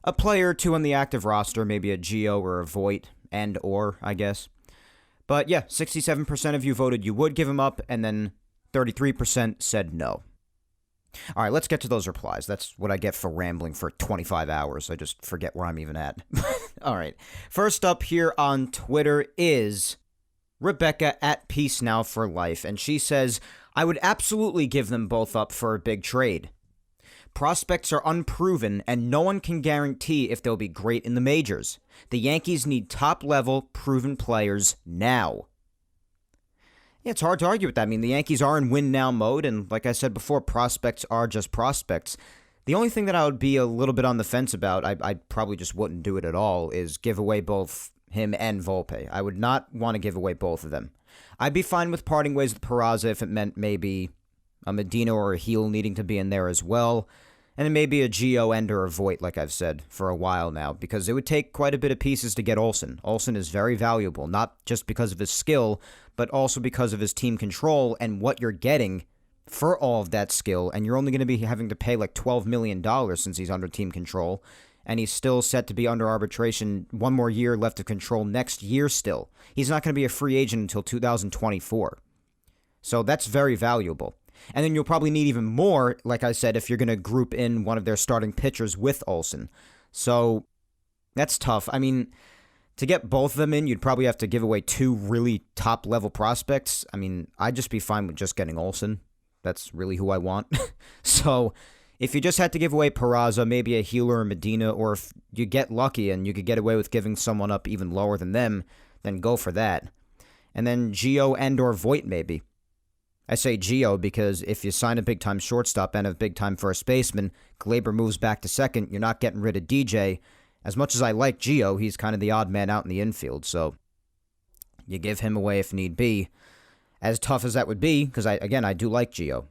a player or two on the active roster, maybe a Gio or a Voit, I guess. But yeah, 67% of you voted you would give him up, and then 33% said no. All right, let's get to those replies. That's what I get for rambling for 25 hours. I just forget where I'm even at. All right, first up here on Twitter is Rebecca at Peace Now for Life, and she says, I would absolutely give them both up for a big trade. Prospects are unproven, and no one can guarantee if they'll be great in the majors. The Yankees need top-level, proven players now. Yeah, it's hard to argue with that. The Yankees are in win-now mode, and like I said before, prospects are just prospects. The only thing that I would be a little bit on the fence about, I probably just wouldn't do it at all, is give away both him and Volpe. I would not want to give away both of them. I'd be fine with parting ways with Peraza if it meant maybe a Medina or a Gil needing to be in there as well, and then maybe a Gio and or a Voit, like I've said, for a while now, because it would take quite a bit of pieces to get Olson. Olson is very valuable, not just because of his skill, but also because of his team control and what you're getting for all of that skill, and you're only going to be having to pay like $12 million since he's under team control, and he's still set to be under arbitration, one more year left of control next year still. He's not going to be a free agent until 2024. So that's very valuable. And then you'll probably need even more, like I said, if you're going to group in one of their starting pitchers with Olson. So that's tough. To get both of them in, you'd probably have to give away two really top-level prospects. I'd just be fine with just getting Olson. That's really who I want. So if you just had to give away Peraza, maybe a Gil or a Medina, or if you get lucky and you could get away with giving someone up even lower than them, then go for that. And then Gio and or Voit maybe. I say Gio because if you sign a big-time shortstop and a big-time first baseman, Glaber moves back to second, you're not getting rid of DJ. As much as I like Gio, he's kind of the odd man out in the infield, so you give him away if need be. As tough as that would be, because I do like Gio,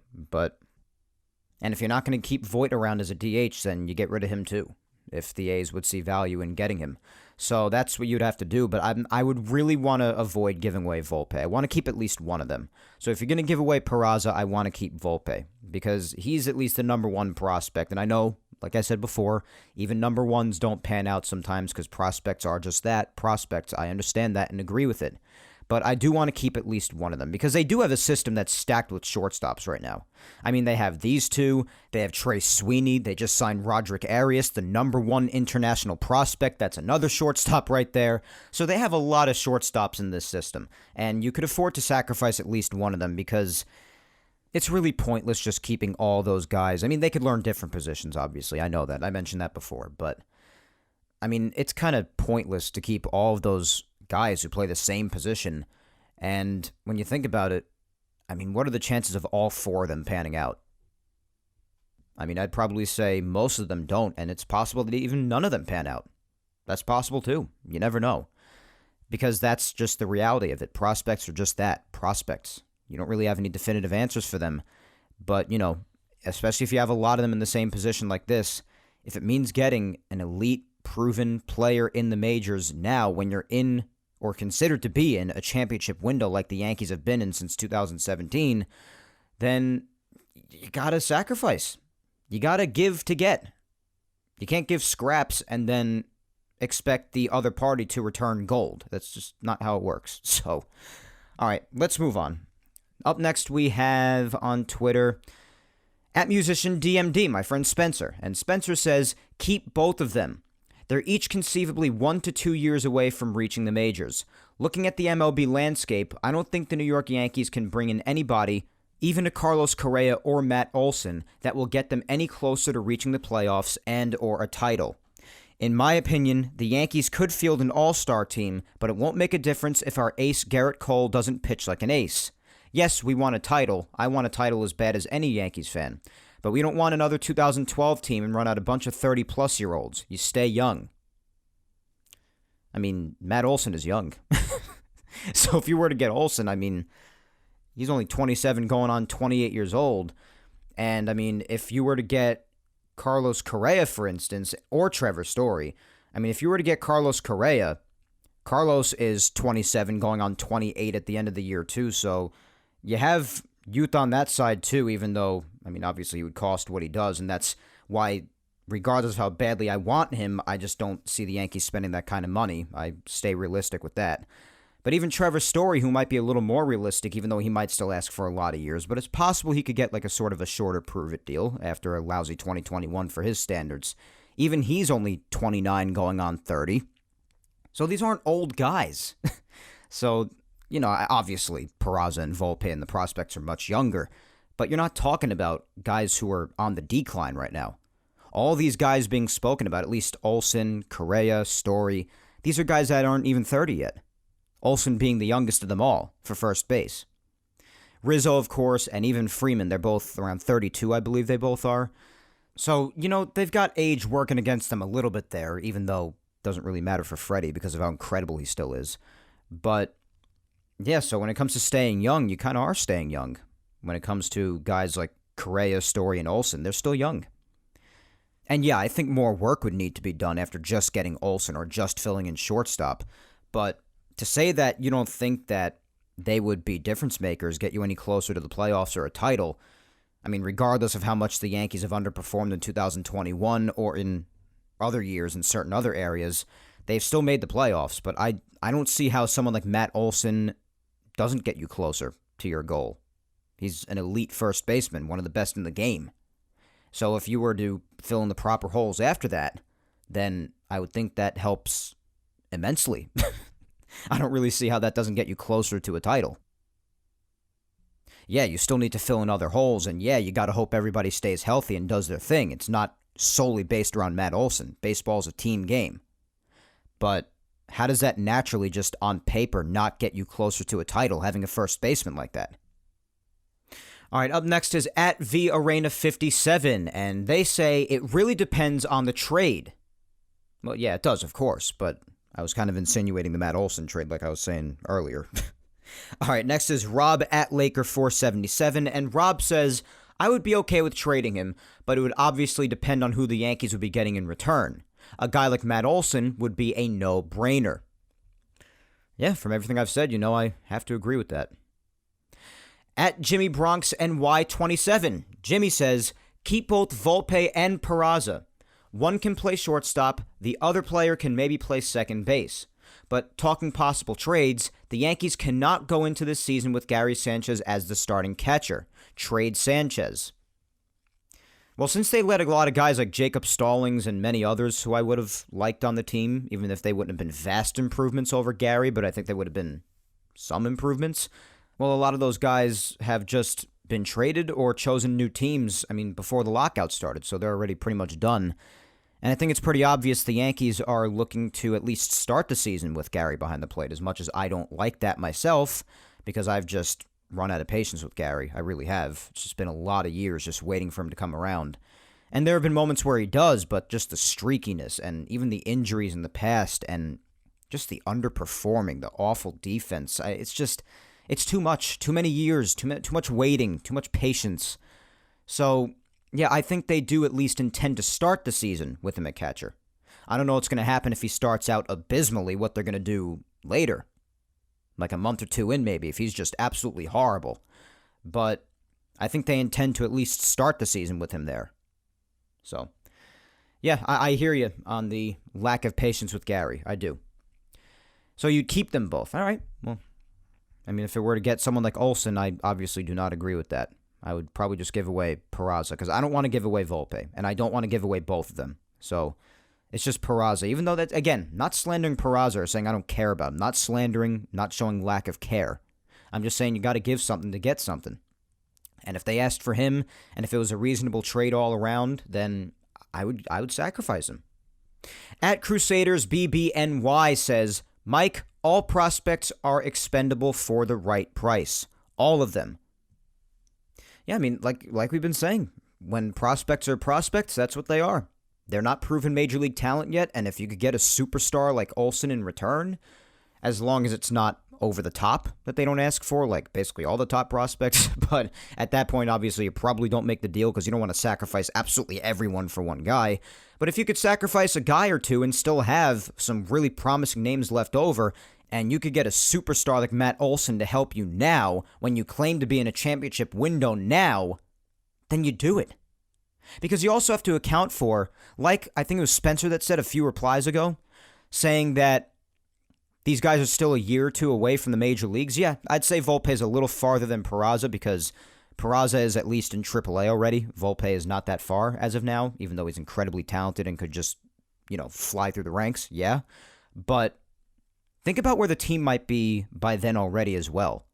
and if you're not going to keep Voit around as a DH, then you get rid of him too. if the A's would see value in getting him. So that's what you'd have to do, but I would really want to avoid giving away Volpe. I want to keep at least one of them. So if you're going to give away Peraza, I want to keep Volpe because he's at least the number one prospect. And I know, like I said before, even number ones don't pan out sometimes because prospects are just that, prospects. I understand that and agree with it. But I do want to keep at least one of them because they do have a system that's stacked with shortstops right now. I mean, they have these two. They have Trey Sweeney. They just signed Roderick Arias, the number one international prospect. That's another shortstop right there. So they have a lot of shortstops in this system. And you could afford to sacrifice at least one of them because it's really pointless just keeping all those guys. I mean, they could learn different positions, obviously. I know that. I mentioned that before. But, I mean, it's kind of pointless to keep all of those guys who play the same position. And when you think about it, I mean, what are the chances of all four of them panning out? I mean, I'd probably say most of them don't, and it's possible that even none of them pan out. That's possible too. You never know. Because that's just the reality of it. Prospects are just that, prospects. You don't really have any definitive answers for them. But, you know, especially if you have a lot of them in the same position like this, if it means getting an elite, proven player in the majors now when you're in or considered to be in a championship window like the Yankees have been in since 2017, then you gotta sacrifice. You gotta give to get. You can't give scraps and then expect the other party to return gold. That's just not how it works. So, all right, let's move on. Up next, we have on Twitter, @musician_DMD, my friend Spencer. And Spencer says, keep both of them. They're each conceivably 1 to 2 years away from reaching the majors. Looking at the MLB landscape, I don't think the New York Yankees can bring in anybody, even a Carlos Correa or Matt Olson, that will get them any closer to reaching the playoffs and or a title. In my opinion, the Yankees could field an all-star team, but it won't make a difference if our ace Garrett Cole doesn't pitch like an ace. Yes, we want a title. I want a title as bad as any Yankees fan. But we don't want another 2012 team and run out a bunch of 30-plus-year-olds. You stay young. I mean, Matt Olson is young. So if you were to get Olson, I mean, he's only 27 going on 28 years old. And, I mean, if you were to get Carlos Correa, for instance, or Trevor Story, I mean, if you were to get Carlos Correa, Carlos is 27 going on 28 at the end of the year, too. So you have youth on that side, too, even though, I mean, obviously he would cost what he does, and that's why, regardless of how badly I want him, I just don't see the Yankees spending that kind of money. I stay realistic with that. But even Trevor Story, who might be a little more realistic, even though he might still ask for a lot of years, but it's possible he could get like a sort of a shorter prove-it deal after a lousy 2021 for his standards. Even he's only 29 going on 30. So these aren't old guys. So, you know, obviously Peraza and Volpe and the prospects are much younger, but you're not talking about guys who are on the decline right now. All these guys being spoken about, at least Olson, Correa, Story, these are guys that aren't even 30 yet. Olson being the youngest of them all for first base. Rizzo, of course, and even Freeman, they're both around 32, I believe they both are. So, you know, they've got age working against them a little bit there, even though it doesn't really matter for Freddie because of how incredible he still is. But, yeah, so when it comes to staying young, you kind of are staying young. When it comes to guys like Correa, Story, and Olson, they're still young. And yeah, I think more work would need to be done after just getting Olson or just filling in shortstop. But to say that you don't think that they would be difference makers, get you any closer to the playoffs or a title, I mean, regardless of how much the Yankees have underperformed in 2021 or in other years in certain other areas, they've still made the playoffs. But I don't see how someone like Matt Olson doesn't get you closer to your goal. He's an elite first baseman, one of the best in the game. So if you were to fill in the proper holes after that, then I would think that helps immensely. I don't really see how that doesn't get you closer to a title. Yeah, you still need to fill in other holes, and yeah, you got to hope everybody stays healthy and does their thing. It's not solely based around Matt Olson. Baseball's a team game. But how does that naturally just on paper not get you closer to a title, having a first baseman like that? All right, up next is @VArena57, and they say it really depends on the trade. Well, yeah, it does, of course, but I was kind of insinuating the Matt Olson trade like I was saying earlier. All right, next is Rob @Laker477, and Rob says, I would be okay with trading him, but it would obviously depend on who the Yankees would be getting in return. A guy like Matt Olson would be a no-brainer. Yeah, from everything I've said, I have to agree with that. At Jimmy Bronx NY27, Jimmy says, keep both Volpe and Peraza. One can play shortstop, the other player can maybe play second base. But talking possible trades, the Yankees cannot go into this season with Gary Sanchez as the starting catcher. Trade Sanchez. Well, since they let a lot of guys like Jacob Stallings and many others who I would have liked on the team, even if they wouldn't have been vast improvements over Gary, but I think they would have been some improvements. Well, a lot of those guys have just been traded or chosen new teams, before the lockout started, so they're already pretty much done. And I think it's pretty obvious the Yankees are looking to at least start the season with Gary behind the plate, as much as I don't like that myself, because I've just run out of patience with Gary. I really have. It's just been a lot of years just waiting for him to come around. And there have been moments where he does, but just the streakiness and even the injuries in the past and just the underperforming, the awful defense, it's too much. Too many years, too much waiting, too much patience. So, yeah, I think they do at least intend to start the season with him at catcher. I don't know what's going to happen if he starts out abysmally, what they're going to do later. Like a month or two in, maybe, if he's just absolutely horrible. But I think they intend to at least start the season with him there. So, yeah, I hear you on the lack of patience with Gary. I do. So you keep them both. All right. Well, if it were to get someone like Olson, I obviously do not agree with that. I would probably just give away Peraza because I don't want to give away Volpe, and I don't want to give away both of them. So it's just Peraza, even though that's, again, not slandering Peraza or saying I don't care about him. Not slandering, not showing lack of care. I'm just saying you got to give something to get something. And if they asked for him, and if it was a reasonable trade all around, then I would sacrifice him. At Crusaders BBNY says, Mike, all prospects are expendable for the right price. All of them. Yeah, like we've been saying, when prospects are prospects, that's what they are. They're not proven major league talent yet, and if you could get a superstar like Olson in return, as long as it's not over the top that they don't ask for, like basically all the top prospects, but at that point, obviously, you probably don't make the deal because you don't want to sacrifice absolutely everyone for one guy. But if you could sacrifice a guy or two and still have some really promising names left over, and you could get a superstar like Matt Olson to help you now, when you claim to be in a championship window now, then you do it. Because you also have to account for, like I think it was Spencer that said a few replies ago, saying that these guys are still a year or two away from the major leagues. Yeah, I'd say Volpe is a little farther than Peraza because Peraza is at least in AAA already. Volpe is not that far as of now, even though he's incredibly talented and could just, fly through the ranks. Yeah, but think about where the team might be by then already as well.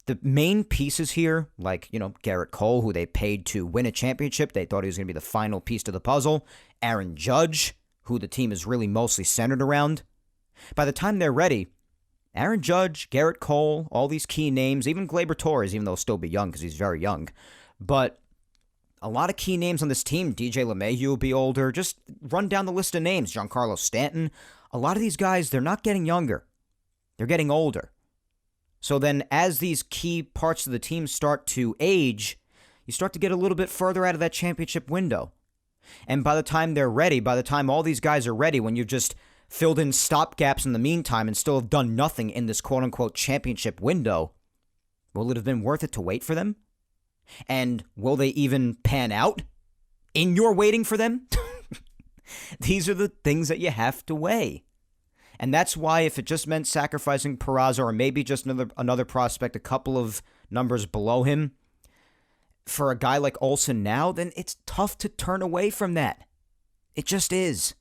The main pieces here, like, Garrett Cole, who they paid to win a championship. They thought he was going to be the final piece to the puzzle. Aaron Judge, who the team is really mostly centered around. By the time they're ready, Aaron Judge, Garrett Cole, all these key names, even Gleyber Torres, even though he'll still be young because he's very young. But a lot of key names on this team. DJ LeMahieu will be older. Just run down the list of names. Giancarlo Stanton. A lot of these guys, they're not getting younger. They're getting older. So then as these key parts of the team start to age, you start to get a little bit further out of that championship window. And by the time they're ready, by the time all these guys are ready, when you've just filled in stopgaps in the meantime and still have done nothing in this quote-unquote championship window, will it have been worth it to wait for them? And will they even pan out in your waiting for them? These are the things that you have to weigh. And that's why if it just meant sacrificing Peraza or maybe just another prospect a couple of numbers below him for a guy like Olson now, then it's tough to turn away from that. It just is.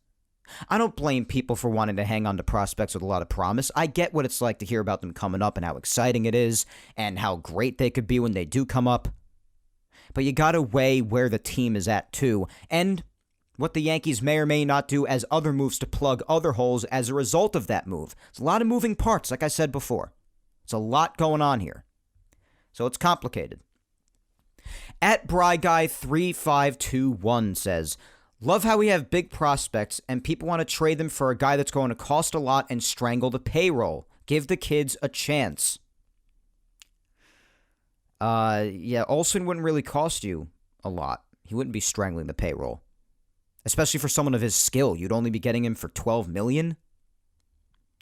I don't blame people for wanting to hang on to prospects with a lot of promise. I get what it's like to hear about them coming up and how exciting it is and how great they could be when they do come up. But you gotta weigh where the team is at too, and what the Yankees may or may not do as other moves to plug other holes as a result of that move. It's a lot of moving parts, like I said before. It's a lot going on here. So it's complicated. At BryGuy3521 says, love how we have big prospects and people want to trade them for a guy that's going to cost a lot and strangle the payroll. Give the kids a chance. Yeah, Olson wouldn't really cost you a lot. He wouldn't be strangling the payroll. especially for someone of his skill. You'd only be getting him for $12 million.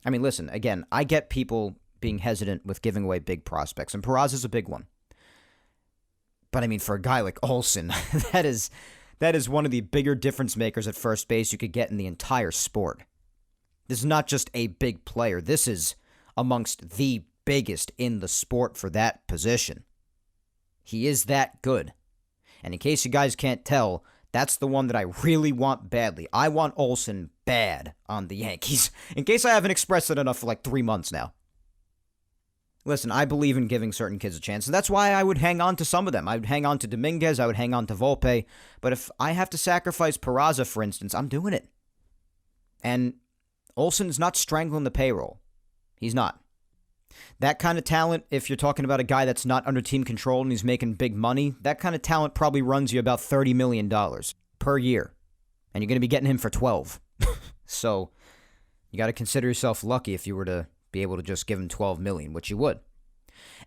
I mean, listen, again, I get people being hesitant with giving away big prospects, and Peraza's a big one. But I mean, for a guy like Olsen, that is one of the bigger difference makers at first base you could get in the entire sport. This is not just a big player. This is amongst the biggest in the sport for that position. He is that good. And in case you guys can't tell, that's the one that I really want badly. I want Olsen bad on the Yankees. In case I haven't expressed it enough for like 3 months now. Listen, I believe in giving certain kids a chance, and that's why I would hang on to some of them. I would hang on to Dominguez, I would hang on to Volpe, but if I have to sacrifice Peraza, for instance, I'm doing it. And Olsen's not strangling the payroll. He's not. That kind of talent, if you're talking about a guy that's not under team control and he's making big money, that kind of talent probably runs you about $30 million per year, and you're going to be getting him for 12. So you got to consider yourself lucky if you were to be able to just give him $12 million, which you would.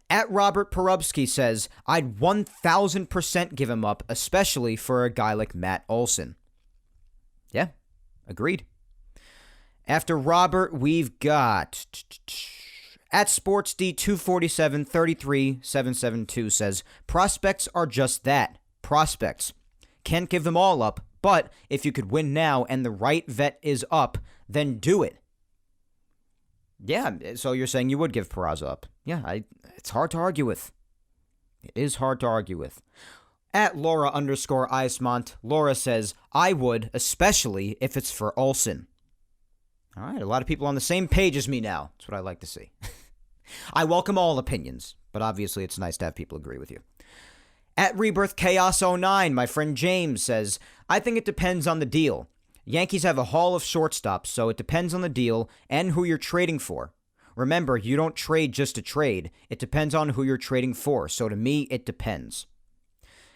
At Robert Perubsky says, I'd 1,000% give him up, especially for a guy like Matt Olson. Yeah, agreed. After Robert, we've got at SportsD247-33772 says, prospects are just that, prospects. Can't give them all up, but if you could win now and the right vet is up, then do it. Yeah, so you're saying you would give Peraza up. Yeah, it's hard to argue with. It is hard to argue with. At Laura_Icemont, Laura says, I would, especially if it's for Olsen. All right, a lot of people on the same page as me now. That's what I like to see. I welcome all opinions, but obviously it's nice to have people agree with you. At Rebirth Chaos 09, my friend James says, I think it depends on the deal. Yankees have a haul of shortstops, so it depends on the deal and who you're trading for. Remember, you don't trade just to trade. It depends on who you're trading for, so to me, it depends.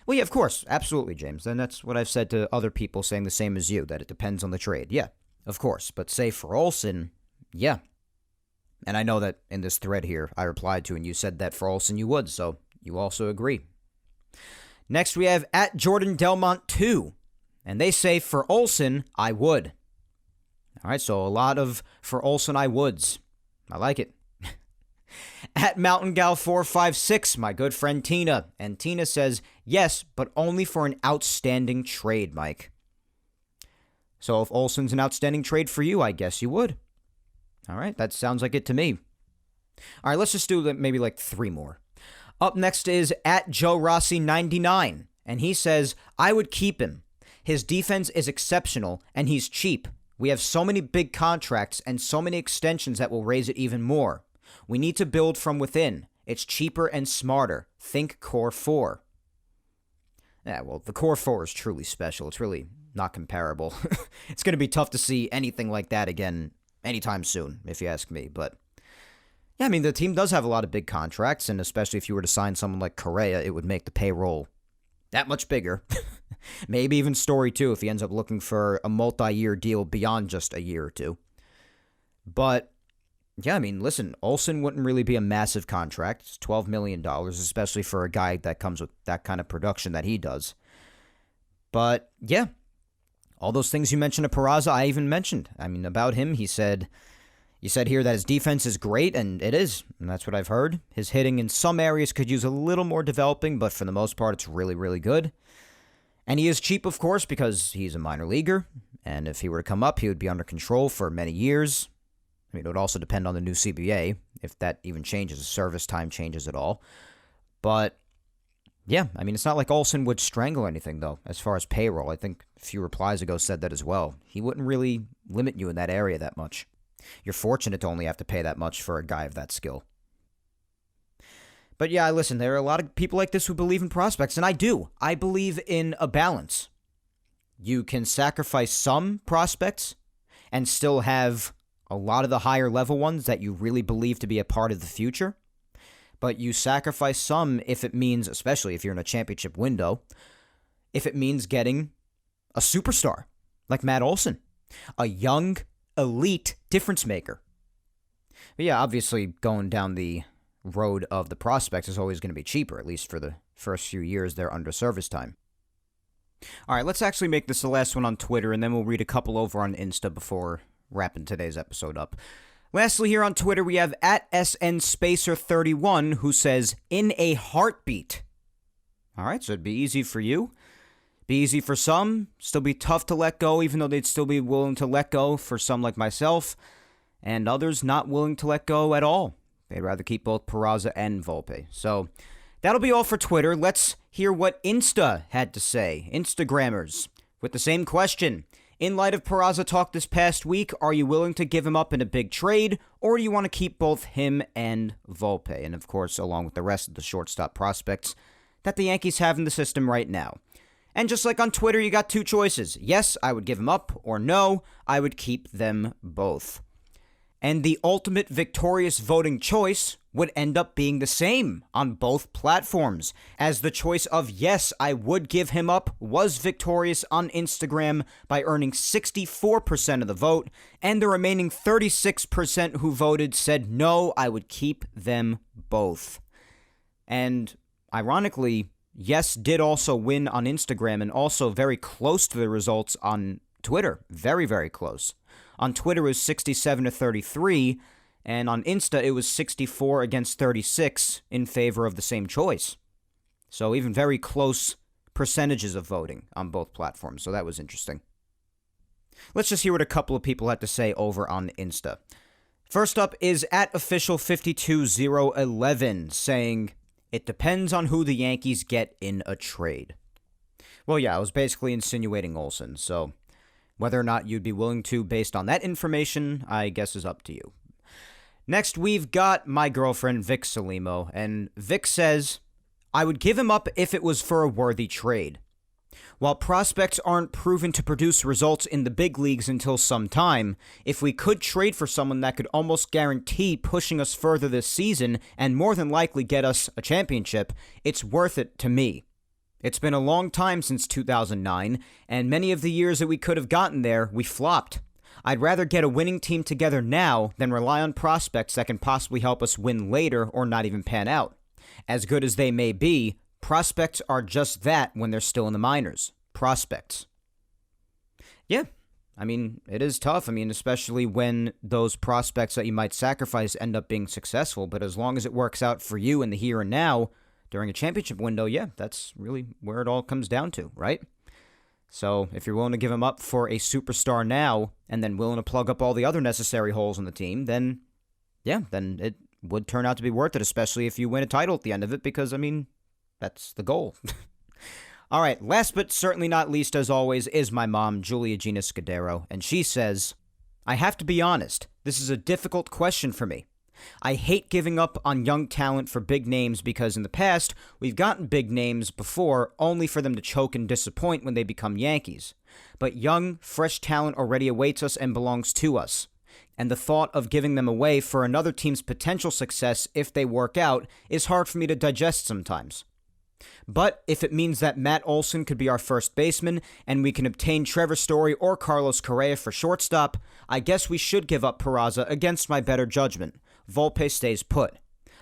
Well, yeah, of course, absolutely, James. And that's what I've said to other people saying the same as you, that it depends on the trade. Yeah, of course. But say for Olsen, yeah. And I know that in this thread here, I replied to and you said that for Olsen you would, so you also agree. Next, we have at Jordan Delmont 2. And they say, for Olsen, I would. All right, so a lot of for Olsen, I would's. I like it. At Mountain Gal 456, my good friend Tina. And Tina says, yes, but only for an outstanding trade, Mike. So if Olsen's an outstanding trade for you, I guess you would. All right, that sounds like it to me. All right, let's just do maybe like 3 more. Up next is at Joe Rossi 99. And he says, I would keep him. His defense is exceptional, and he's cheap. We have so many big contracts and so many extensions that will raise it even more. We need to build from within. It's cheaper and smarter. Think Core 4. Yeah, well, the Core 4 is truly special. It's really not comparable. It's going to be tough to see anything like that again anytime soon, if you ask me. But, yeah, I mean, the team does have a lot of big contracts, and especially if you were to sign someone like Correa, it would make the payroll that much bigger. Maybe even Story, too, if he ends up looking for a multi-year deal beyond just a year or two. But, yeah, I mean, listen, Olsen wouldn't really be a massive contract. It's $12 million, especially for a guy that comes with that kind of production that he does. But, yeah, all those things you mentioned to Peraza, I even mentioned. I mean, about him, you said here that his defense is great, and it is, and that's what I've heard. His hitting in some areas could use a little more developing, but for the most part, it's really, really good. And he is cheap, of course, because he's a minor leaguer, and if he were to come up, he would be under control for many years. I mean, it would also depend on the new CBA, if that even changes, the service time changes at all. But, yeah, I mean, it's not like Olsen would strangle anything, though, as far as payroll. I think a few replies ago said that as well. He wouldn't really limit you in that area that much. You're fortunate to only have to pay that much for a guy of that skill. But yeah, listen, there are a lot of people like this who believe in prospects, and I do. I believe in a balance. You can sacrifice some prospects and still have a lot of the higher level ones that you really believe to be a part of the future. But you sacrifice some if it means, especially if you're in a championship window, if it means getting a superstar like Matt Olsen, a young, elite difference maker. But yeah, obviously going down the road of the prospects is always going to be cheaper, at least for the first few years they're under service time. All right, let's actually make this the last one on Twitter, and then we'll read a couple over on Insta before wrapping today's episode up. Lastly, here on Twitter, we have at SNSpacer31, who says, in a heartbeat. All right, so it'd be easy for you. Be easy for some. Still be tough to let go, even though they'd still be willing to let go for some like myself. And others not willing to let go at all. They'd rather keep both Peraza and Volpe. So that'll be all for Twitter. Let's hear what Insta had to say. Instagrammers, with the same question. In light of Peraza talk this past week, are you willing to give him up in a big trade, or do you want to keep both him and Volpe? And of course, along with the rest of the shortstop prospects that the Yankees have in the system right now. And just like on Twitter, you got two choices. Yes, I would give him up, or no, I would keep them both. And the ultimate victorious voting choice would end up being the same on both platforms, as the choice of yes, I would give him up was victorious on Instagram by earning 64% of the vote, and the remaining 36% who voted said no, I would keep them both. And ironically, yes did also win on Instagram, and also very close to the results on Twitter. Very, very close. On Twitter, it was 67-33, and on Insta, it was 64 against 36 in favor of the same choice. So even very close percentages of voting on both platforms, so that was interesting. Let's just hear what a couple of people had to say over on Insta. First up is at official52011 saying, it depends on who the Yankees get in a trade. Well, yeah, I was basically insinuating Olsen, so whether or not you'd be willing to based on that information, I guess is up to you. Next, we've got my girlfriend, Vic Salimo, and Vic says, I would give him up if it was for a worthy trade. While prospects aren't proven to produce results in the big leagues until some time, if we could trade for someone that could almost guarantee pushing us further this season and more than likely get us a championship, it's worth it to me. It's been a long time since 2009, and many of the years that we could have gotten there, we flopped. I'd rather get a winning team together now than rely on prospects that can possibly help us win later or not even pan out. As good as they may be, prospects are just that when they're still in the minors. Prospects. Yeah, I mean, it is tough. I mean, especially when those prospects that you might sacrifice end up being successful, but as long as it works out for you in the here and now, during a championship window, yeah, that's really where it all comes down to, right? So if you're willing to give him up for a superstar now and then willing to plug up all the other necessary holes in the team, then, yeah, then it would turn out to be worth it, especially if you win a title at the end of it, because, I mean, that's the goal. All right, last but certainly not least, as always, is my mom, Julia Gina Scudiero, and she says, I have to be honest, this is a difficult question for me. I hate giving up on young talent for big names because in the past, we've gotten big names before only for them to choke and disappoint when they become Yankees. But young, fresh talent already awaits us and belongs to us. And the thought of giving them away for another team's potential success if they work out is hard for me to digest sometimes. But if it means that Matt Olson could be our first baseman and we can obtain Trevor Story or Carlos Correa for shortstop, I guess we should give up Peraza against my better judgment. Volpe stays put.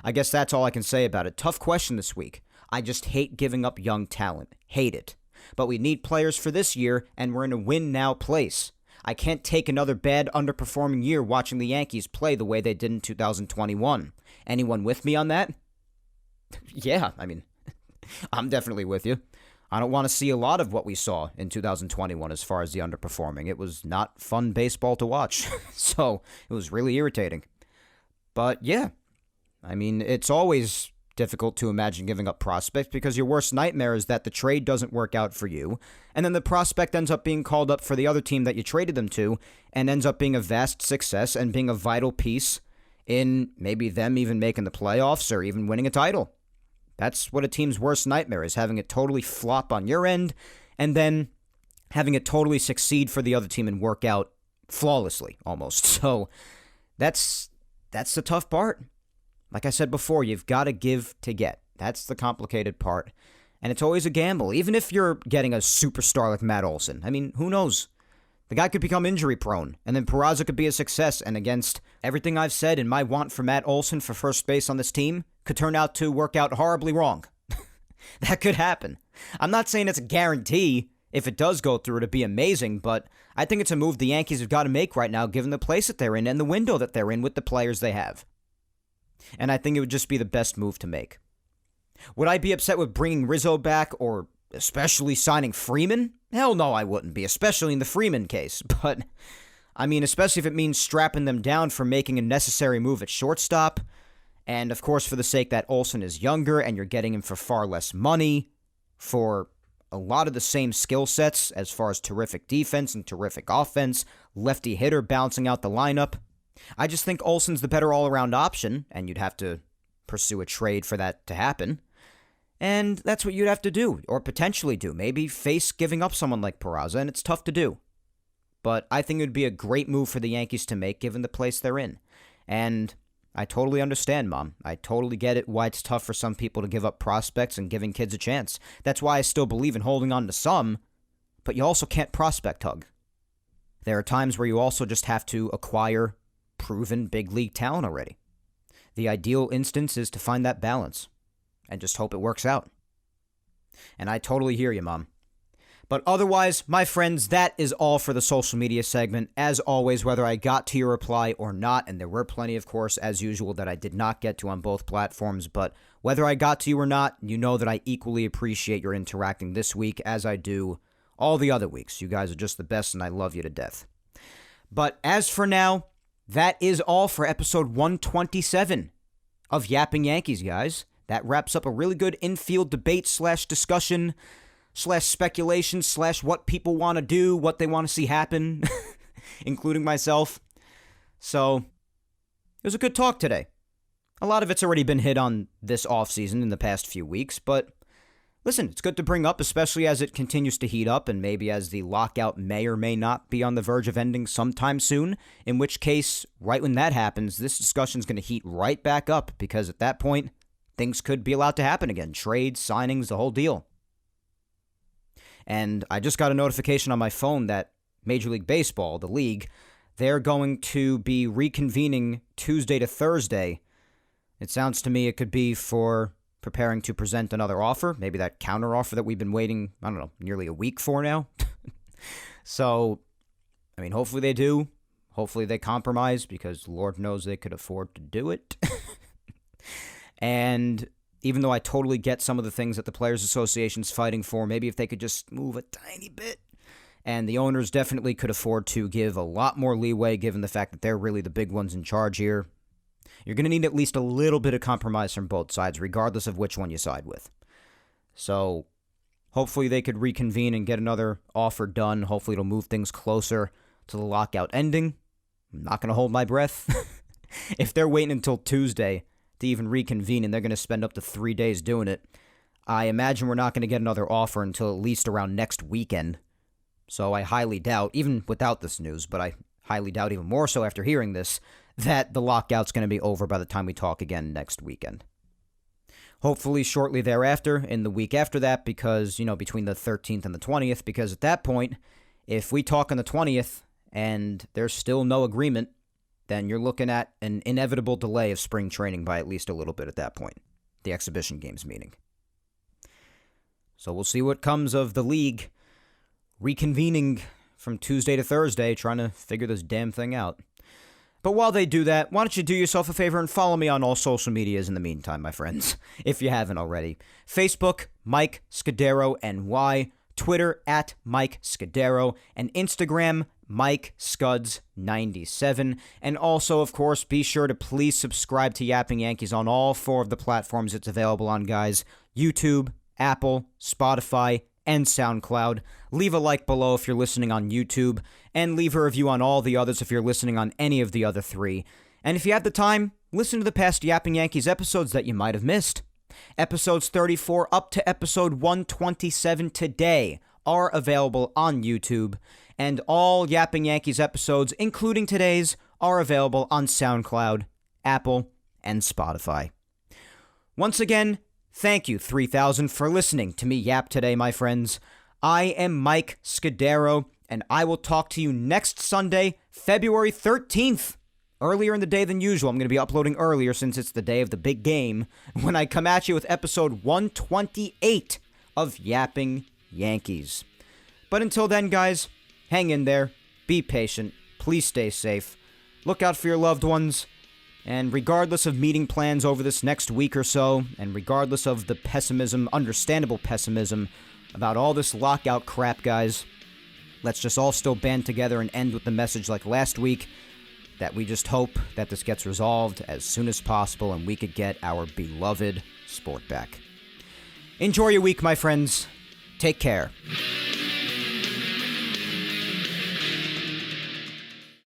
I guess that's all I can say about it. Tough question this week. I just hate giving up young talent. Hate it. But we need players for this year, and we're in a win-now place. I can't take another bad, underperforming year watching the Yankees play the way they did in 2021. Anyone with me on that? Yeah, I mean, I'm definitely with you. I don't want to see a lot of what we saw in 2021 as far as the underperforming. It was not fun baseball to watch. So, it was really irritating. But yeah, I mean, it's always difficult to imagine giving up prospects because your worst nightmare is that the trade doesn't work out for you, and then the prospect ends up being called up for the other team that you traded them to, and ends up being a vast success and being a vital piece in maybe them even making the playoffs or even winning a title. That's what a team's worst nightmare is, having it totally flop on your end, and then having it totally succeed for the other team and work out flawlessly, almost. So, that's the tough part. Like I said before, you've got to give to get. That's the complicated part. And it's always a gamble, even if you're getting a superstar like Matt Olson. I mean, who knows? The guy could become injury prone, and then Peraza could be a success, and against everything I've said and my want for Matt Olson for first base on this team, could turn out to work out horribly wrong. That could happen. I'm not saying it's a guarantee. If it does go through, it'd be amazing, but I think it's a move the Yankees have got to make right now, given the place that they're in and the window that they're in with the players they have. And I think it would just be the best move to make. Would I be upset with bringing Rizzo back or especially signing Freeman? Hell no, I wouldn't be, especially in the Freeman case. But, I mean, especially if it means strapping them down for making a necessary move at shortstop. And, of course, for the sake that Olsen is younger and you're getting him for far less money, for a lot of the same skill sets as far as terrific defense and terrific offense, lefty hitter balancing out the lineup. I just think Olsen's the better all-around option, and you'd have to pursue a trade for that to happen. And that's what you'd have to do, or potentially do. Maybe face giving up someone like Peraza, and it's tough to do. But I think it would be a great move for the Yankees to make, given the place they're in. And I totally understand, Mom. I totally get it, why it's tough for some people to give up prospects and giving kids a chance. That's why I still believe in holding on to some, but you also can't prospect hug. There are times where you also just have to acquire proven big league talent already. The ideal instance is to find that balance and just hope it works out. And I totally hear you, Mom. But otherwise, my friends, that is all for the social media segment. As always, whether I got to your reply or not, and there were plenty, of course, as usual, that I did not get to on both platforms, but whether I got to you or not, you know that I equally appreciate your interacting this week as I do all the other weeks. You guys are just the best, and I love you to death. But as for now, that is all for episode 127 of Yapping Yankees, guys. That wraps up a really good infield debate / discussion / speculation / what people want to do, what they want to see happen, including myself. So, it was a good talk today. A lot of it's already been hit on this offseason in the past few weeks, but listen, it's good to bring up, especially as it continues to heat up and maybe as the lockout may or may not be on the verge of ending sometime soon, in which case, right when that happens, this discussion's going to heat right back up because at that point, things could be allowed to happen again. Trades, signings, the whole deal. And I just got a notification on my phone that Major League Baseball, the league, they're going to be reconvening Tuesday to Thursday. It sounds to me it could be for preparing to present another offer, maybe that counter offer that we've been waiting, I don't know, nearly a week for now. So, I mean, hopefully they do. Hopefully they compromise because Lord knows they could afford to do it. And even though I totally get some of the things that the Players Association's fighting for, maybe if they could just move a tiny bit. And the owners definitely could afford to give a lot more leeway given the fact that they're really the big ones in charge here. You're going to need at least a little bit of compromise from both sides, regardless of which one you side with. So, hopefully they could reconvene and get another offer done. Hopefully it'll move things closer to the lockout ending. I'm not going to hold my breath. If they're waiting until Tuesday to even reconvene and they're going to spend up to 3 days doing it, I imagine we're not going to get another offer until at least around next weekend. So I highly doubt, even without this news, but I highly doubt even more so after hearing this, that the lockout's going to be over by the time we talk again next weekend. Hopefully shortly thereafter, in the week after that, because, between the 13th and the 20th, because at that point, if we talk on the 20th and there's still no agreement, then you're looking at an inevitable delay of spring training by at least a little bit at that point. The exhibition games meaning. So we'll see what comes of the league reconvening from Tuesday to Thursday, trying to figure this damn thing out. But while they do that, why don't you do yourself a favor and follow me on all social medias in the meantime, my friends, if you haven't already. Facebook, Mike Scudiero NY, Twitter at Mike Scudiero, and Instagram, Mike Scuds97. And also, of course, be sure to please subscribe to Yapping Yankees on all 4 of the platforms it's available on, guys. YouTube, Apple, Spotify, and SoundCloud. Leave a like below if you're listening on YouTube, and leave a review on all the others if you're listening on any of the other 3. And if you have the time, listen to the past Yapping Yankees episodes that you might have missed. Episodes 34 up to episode 127 today are available on YouTube, and all Yapping Yankees episodes, including today's, are available on SoundCloud, Apple, and Spotify. Once again, thank you, 3,000, for listening to me yap today, my friends. I am Mike Scudiero, and I will talk to you next Sunday, February 13th. Earlier in the day than usual. I'm going to be uploading earlier since it's the day of the big game, when I come at you with episode 128 of Yapping Yankees. But until then, guys, hang in there, be patient, please stay safe, look out for your loved ones, and regardless of meeting plans over this next week or so, and regardless of the pessimism, understandable pessimism, about all this lockout crap, guys, let's just all still band together and end with the message like last week, that we just hope that this gets resolved as soon as possible and we could get our beloved sport back. Enjoy your week, my friends. Take care.